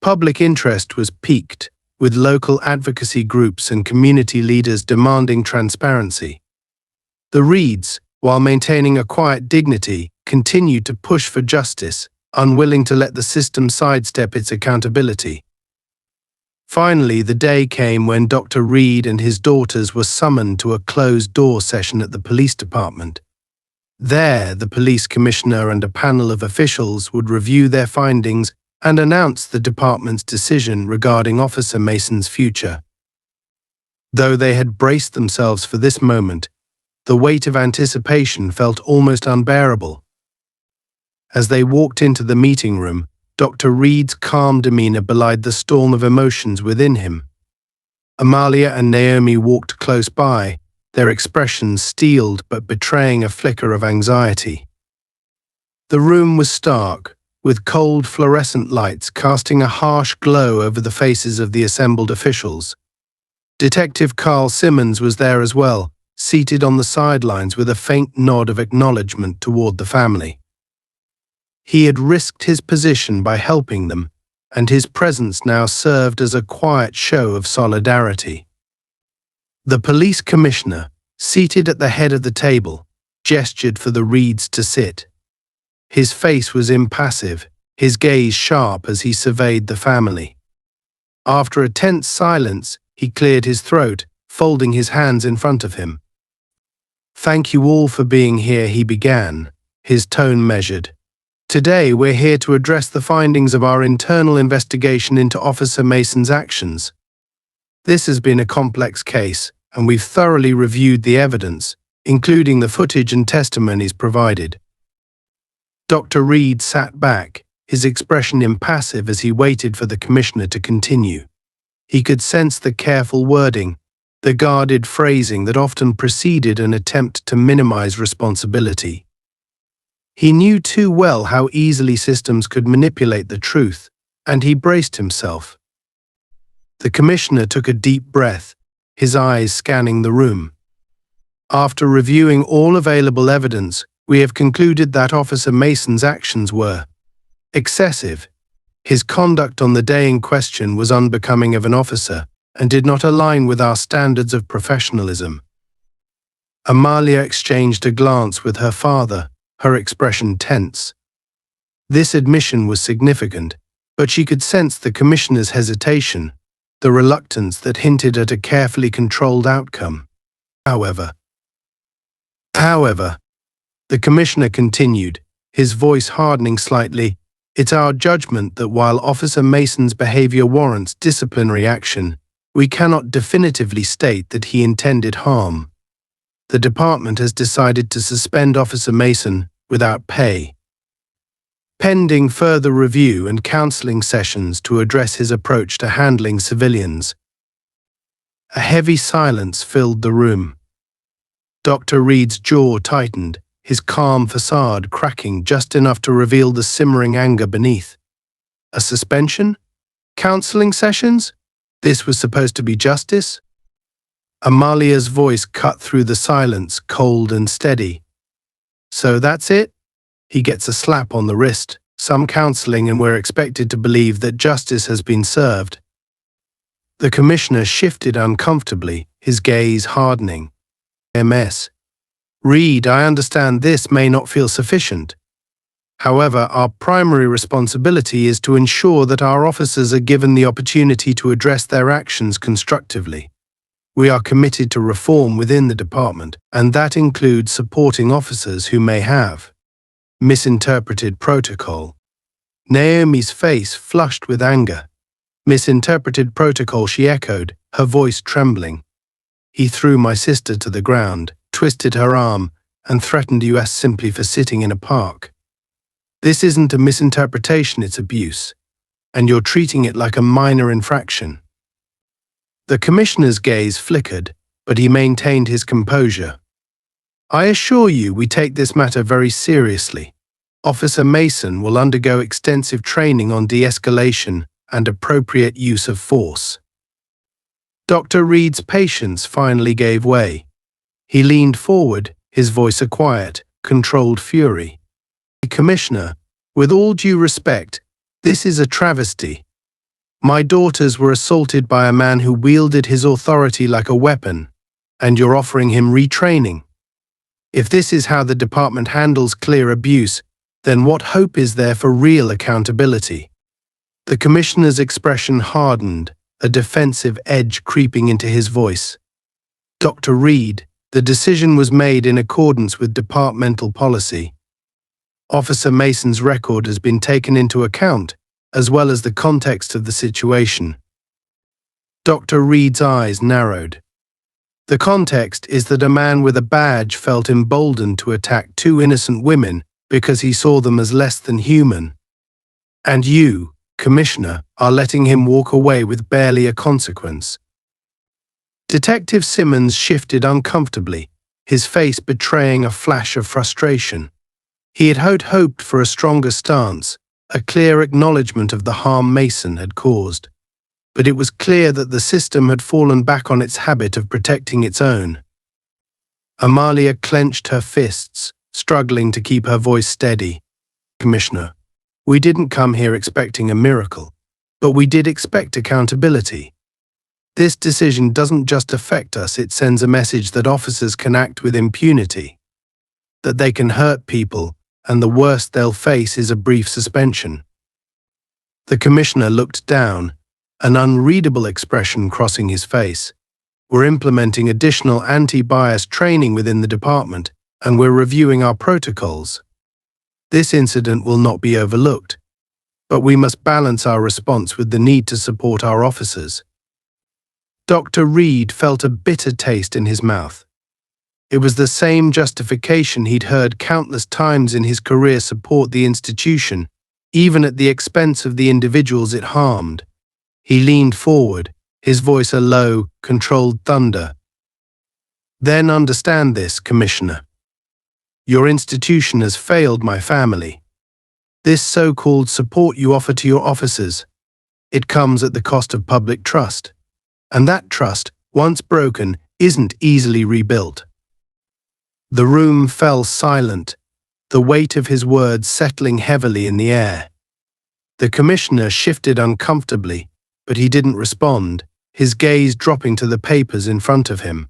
Public interest was piqued, with local advocacy groups and community leaders demanding transparency. The Reeds, while maintaining a quiet dignity, continued to push for justice, unwilling to let the system sidestep its accountability. Finally, the day came when Dr. Reed and his daughters were summoned to a closed-door session at the police department. There, the police commissioner and a panel of officials would review their findings and announce the department's decision regarding Officer Mason's future. Though they had braced themselves for this moment, the weight of anticipation felt almost unbearable. As they walked into the meeting room, Dr. Reed's calm demeanor belied the storm of emotions within him. Amalia and Naomi walked close by, their expressions steeled but betraying a flicker of anxiety. The room was stark, with cold fluorescent lights casting a harsh glow over the faces of the assembled officials. Detective Carl Simmons was there as well, seated on the sidelines with a faint nod of acknowledgement toward the family. He had risked his position by helping them, and his presence now served as a quiet show of solidarity. The police commissioner, seated at the head of the table, gestured for the Reeds to sit. His face was impassive, his gaze sharp as he surveyed the family. After a tense silence, he cleared his throat, folding his hands in front of him. "Thank you all for being here," he began, his tone measured. "Today we're here to address the findings of our internal investigation into Officer Mason's actions. This has been a complex case, and we've thoroughly reviewed the evidence, including the footage and testimonies provided." Dr. Reed sat back, his expression impassive as he waited for the commissioner to continue. He could sense the careful wording, the guarded phrasing that often preceded an attempt to minimize responsibility. He knew too well how easily systems could manipulate the truth, and he braced himself. The commissioner took a deep breath, his eyes scanning the room. "After reviewing all available evidence, we have concluded that Officer Mason's actions were excessive. His conduct on the day in question was unbecoming of an officer and did not align with our standards of professionalism." Amalia exchanged a glance with her father, her expression tense. This admission was significant, but she could sense the commissioner's hesitation, the reluctance that hinted at a carefully controlled outcome. However, the commissioner continued, his voice hardening slightly, "It's our judgment that while Officer Mason's behavior warrants disciplinary action, we cannot definitively state that he intended harm. The department has decided to suspend Officer Mason without pay, pending further review and counseling sessions to address his approach to handling civilians." A heavy silence filled the room. Dr. Reed's jaw tightened, his calm facade cracking just enough to reveal the simmering anger beneath. A suspension? Counseling sessions? This was supposed to be justice? Amalia's voice cut through the silence, cold and steady. "So that's it? He gets a slap on the wrist, some counseling, and we're expected to believe that justice has been served." The commissioner shifted uncomfortably, his gaze hardening. "Ms. Reed, I understand this may not feel sufficient. However, our primary responsibility is to ensure that our officers are given the opportunity to address their actions constructively. We are committed to reform within the department, and that includes supporting officers who may have misinterpreted protocol." Naomi's face flushed with anger. "Misinterpreted protocol," she echoed, her voice trembling. "He threw my sister to the ground, twisted her arm, and threatened us simply for sitting in a park. This isn't a misinterpretation, it's abuse, and you're treating it like a minor infraction." The commissioner's gaze flickered, but he maintained his composure. "I assure you we take this matter very seriously. Officer Mason will undergo extensive training on de-escalation and appropriate use of force." Dr. Reed's patience finally gave way. He leaned forward, his voice a quiet, controlled fury. "Commissioner, with all due respect, this is a travesty. My daughters were assaulted by a man who wielded his authority like a weapon, and you're offering him retraining. If this is how the department handles clear abuse, then what hope is there for real accountability? The commissioner's expression hardened, a defensive edge creeping into his voice. Dr. Reed, the decision was made in accordance with departmental policy. Officer Mason's record has been taken into account, as well as the context of the situation. Dr. Reed's eyes narrowed. The context is that a man with a badge felt emboldened to attack two innocent women because he saw them as less than human. And you, Commissioner, are letting him walk away with barely a consequence. Detective Simmons shifted uncomfortably, his face betraying a flash of frustration. He had hoped for a stronger stance, a clear acknowledgement of the harm Mason had caused. But it was clear that the system had fallen back on its habit of protecting its own. Amalia clenched her fists, struggling to keep her voice steady. Commissioner, we didn't come here expecting a miracle, but we did expect accountability. This decision doesn't just affect us, it sends a message that officers can act with impunity, that they can hurt people, and the worst they'll face is a brief suspension. The commissioner looked down, an unreadable expression crossing his face. We're implementing additional anti-bias training within the department, and we're reviewing our protocols. This incident will not be overlooked, but we must balance our response with the need to support our officers. Dr. Reed felt a bitter taste in his mouth. It was the same justification he'd heard countless times in his career: support the institution, even at the expense of the individuals it harmed. He leaned forward, his voice a low, controlled thunder. Then understand this, Commissioner. Your institution has failed my family. This so-called support you offer to your officers, it comes at the cost of public trust. And that trust, once broken, isn't easily rebuilt. The room fell silent, the weight of his words settling heavily in the air. The commissioner shifted uncomfortably, but he didn't respond, his gaze dropping to the papers in front of him.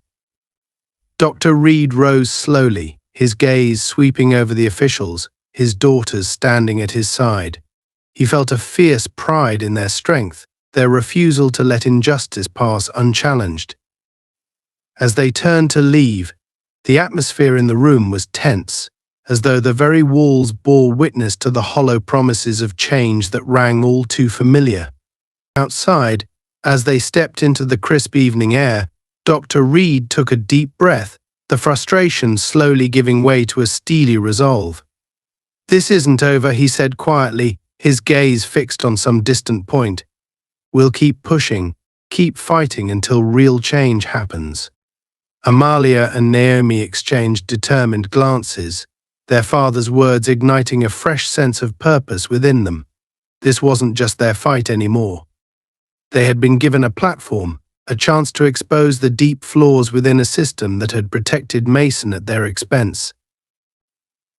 Dr. Reed rose slowly, his gaze sweeping over the officials, his daughters standing at his side. He felt a fierce pride in their strength, their refusal to let injustice pass unchallenged. As they turned to leave, the atmosphere in the room was tense, as though the very walls bore witness to the hollow promises of change that rang all too familiar. Outside, as they stepped into the crisp evening air, Dr. Reed took a deep breath, the frustration slowly giving way to a steely resolve. This isn't over, he said quietly, his gaze fixed on some distant point. We'll keep pushing, keep fighting until real change happens. Amalia and Naomi exchanged determined glances, their father's words igniting a fresh sense of purpose within them. This wasn't just their fight anymore. They had been given a platform, a chance to expose the deep flaws within a system that had protected Mason at their expense.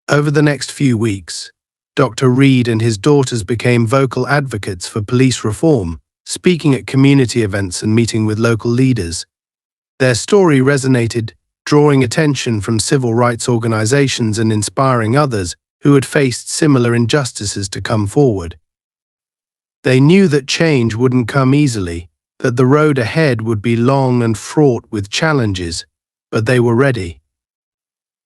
Over the next few weeks, Dr. Reed and his daughters became vocal advocates for police reform, speaking at community events and meeting with local leaders. Their story resonated, drawing attention from civil rights organizations and inspiring others who had faced similar injustices to come forward. They knew that change wouldn't come easily, that the road ahead would be long and fraught with challenges, but they were ready.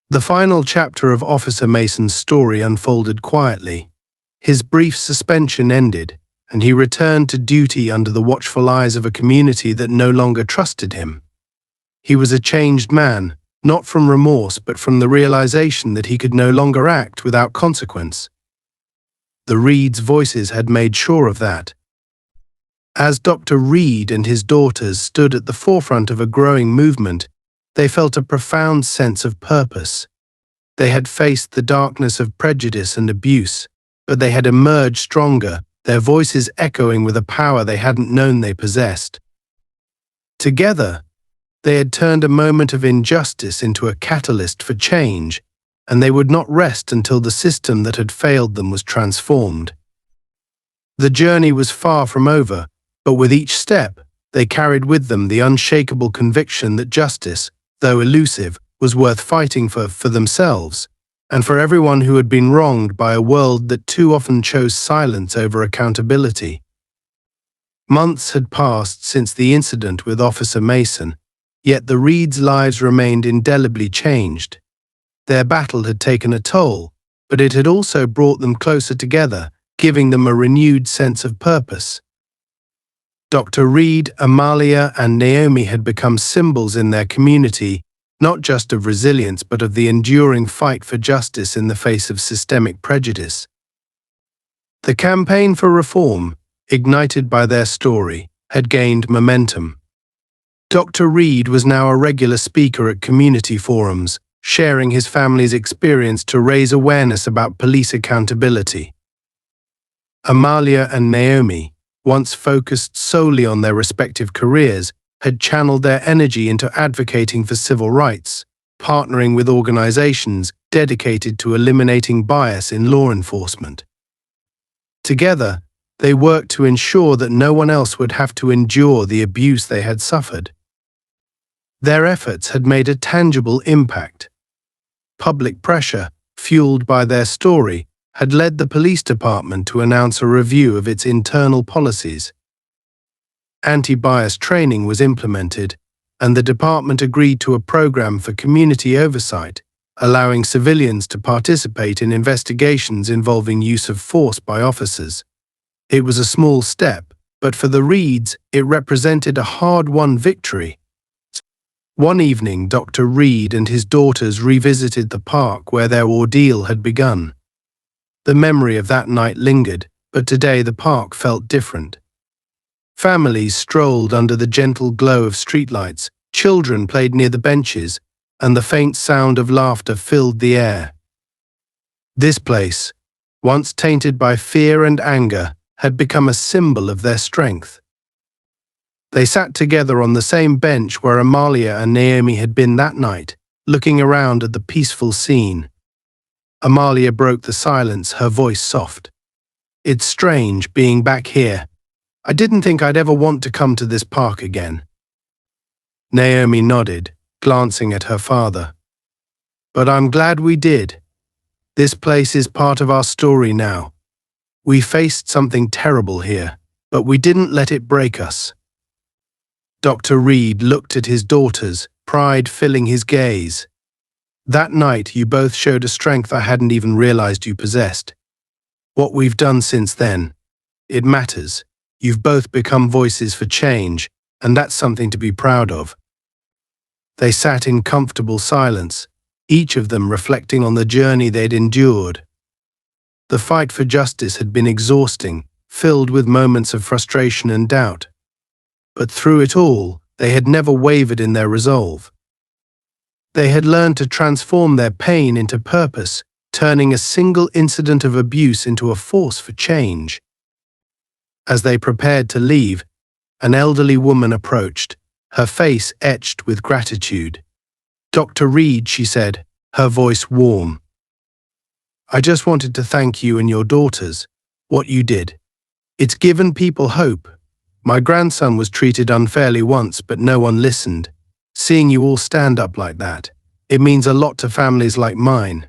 The final chapter of Officer Mason's story unfolded quietly. His brief suspension ended, and he returned to duty under the watchful eyes of a community that no longer trusted him. He was a changed man, not from remorse but from the realization that he could no longer act without consequence. The Reed's voices had made sure of that. As Dr. Reed and his daughters stood at the forefront of a growing movement, they felt a profound sense of purpose. They had faced the darkness of prejudice and abuse, but they had emerged stronger, their voices echoing with a power they hadn't known they possessed. Together, they had turned a moment of injustice into a catalyst for change, and they would not rest until the system that had failed them was transformed. The journey was far from over, but with each step, they carried with them the unshakable conviction that justice, though elusive, was worth fighting for themselves, and for everyone who had been wronged by a world that too often chose silence over accountability. Months had passed since the incident with Officer Mason, yet the Reeds' lives remained indelibly changed. Their battle had taken a toll, but it had also brought them closer together, giving them a renewed sense of purpose. Dr. Reed, Amalia, and Naomi had become symbols in their community, not just of resilience but of the enduring fight for justice in the face of systemic prejudice. The campaign for reform, ignited by their story, had gained momentum. Dr. Reed was now a regular speaker at community forums, sharing his family's experience to raise awareness about police accountability. Amalia and Naomi, once focused solely on their respective careers, had channeled their energy into advocating for civil rights, partnering with organizations dedicated to eliminating bias in law enforcement. Together, they worked to ensure that no one else would have to endure the abuse they had suffered. Their efforts had made a tangible impact. Public pressure, fueled by their story, had led the police department to announce a review of its internal policies. Anti-bias training was implemented, and the department agreed to a program for community oversight, allowing civilians to participate in investigations involving use of force by officers. It was a small step, but for the Reeds, it represented a hard-won victory. One evening, Dr. Reed and his daughters revisited the park where their ordeal had begun. The memory of that night lingered, but today the park felt different. Families strolled under the gentle glow of streetlights, children played near the benches, and the faint sound of laughter filled the air. This place, once tainted by fear and anger, had become a symbol of their strength. They sat together on the same bench where Amalia and Naomi had been that night, looking around at the peaceful scene. Amalia broke the silence, her voice soft. "It's strange being back here. I didn't think I'd ever want to come to this park again." Naomi nodded, glancing at her father. "But I'm glad we did. This place is part of our story now. We faced something terrible here, but we didn't let it break us." Dr. Reed looked at his daughters, pride filling his gaze. "That night you both showed a strength I hadn't even realized you possessed. What we've done since then, it matters. You've both become voices for change, and that's something to be proud of." They sat in comfortable silence, each of them reflecting on the journey they'd endured. The fight for justice had been exhausting, filled with moments of frustration and doubt. But through it all, they had never wavered in their resolve. They had learned to transform their pain into purpose, turning a single incident of abuse into a force for change. As they prepared to leave, an elderly woman approached, her face etched with gratitude. "Dr. Reed," she said, her voice warm. "I just wanted to thank you and your daughters. What you did. It's given people hope. My grandson was treated unfairly once, but no one listened. Seeing you all stand up like that, it means a lot to families like mine."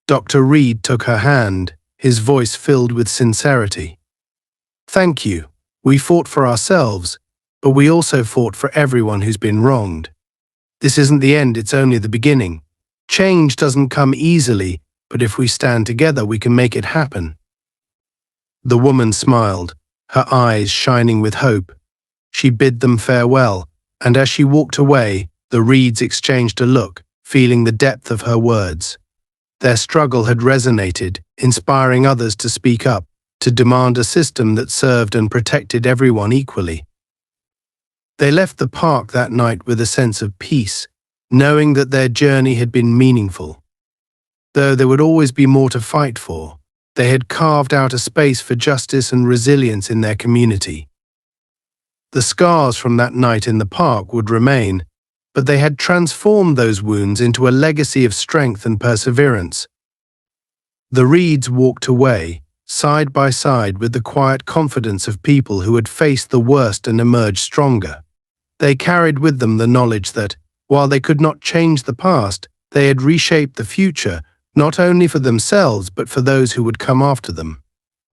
Dr. Reed took her hand, his voice filled with sincerity. "Thank you. We fought for ourselves, but we also fought for everyone who's been wronged. This isn't the end, it's only the beginning. Change doesn't come easily, but if we stand together, we can make it happen." The woman smiled, her eyes shining with hope. She bid them farewell, and as she walked away, the Reeds exchanged a look, feeling the depth of her words. Their struggle had resonated, inspiring others to speak up, to demand a system that served and protected everyone equally. They left the park that night with a sense of peace, knowing that their journey had been meaningful. Though there would always be more to fight for, they had carved out a space for justice and resilience in their community. The scars from that night in the park would remain, but they had transformed those wounds into a legacy of strength and perseverance. The Reeds walked away, side by side with the quiet confidence of people who had faced the worst and emerged stronger. They carried with them the knowledge that, While they could not change the past, they had reshaped the future, not only for themselves but for those who would come after them.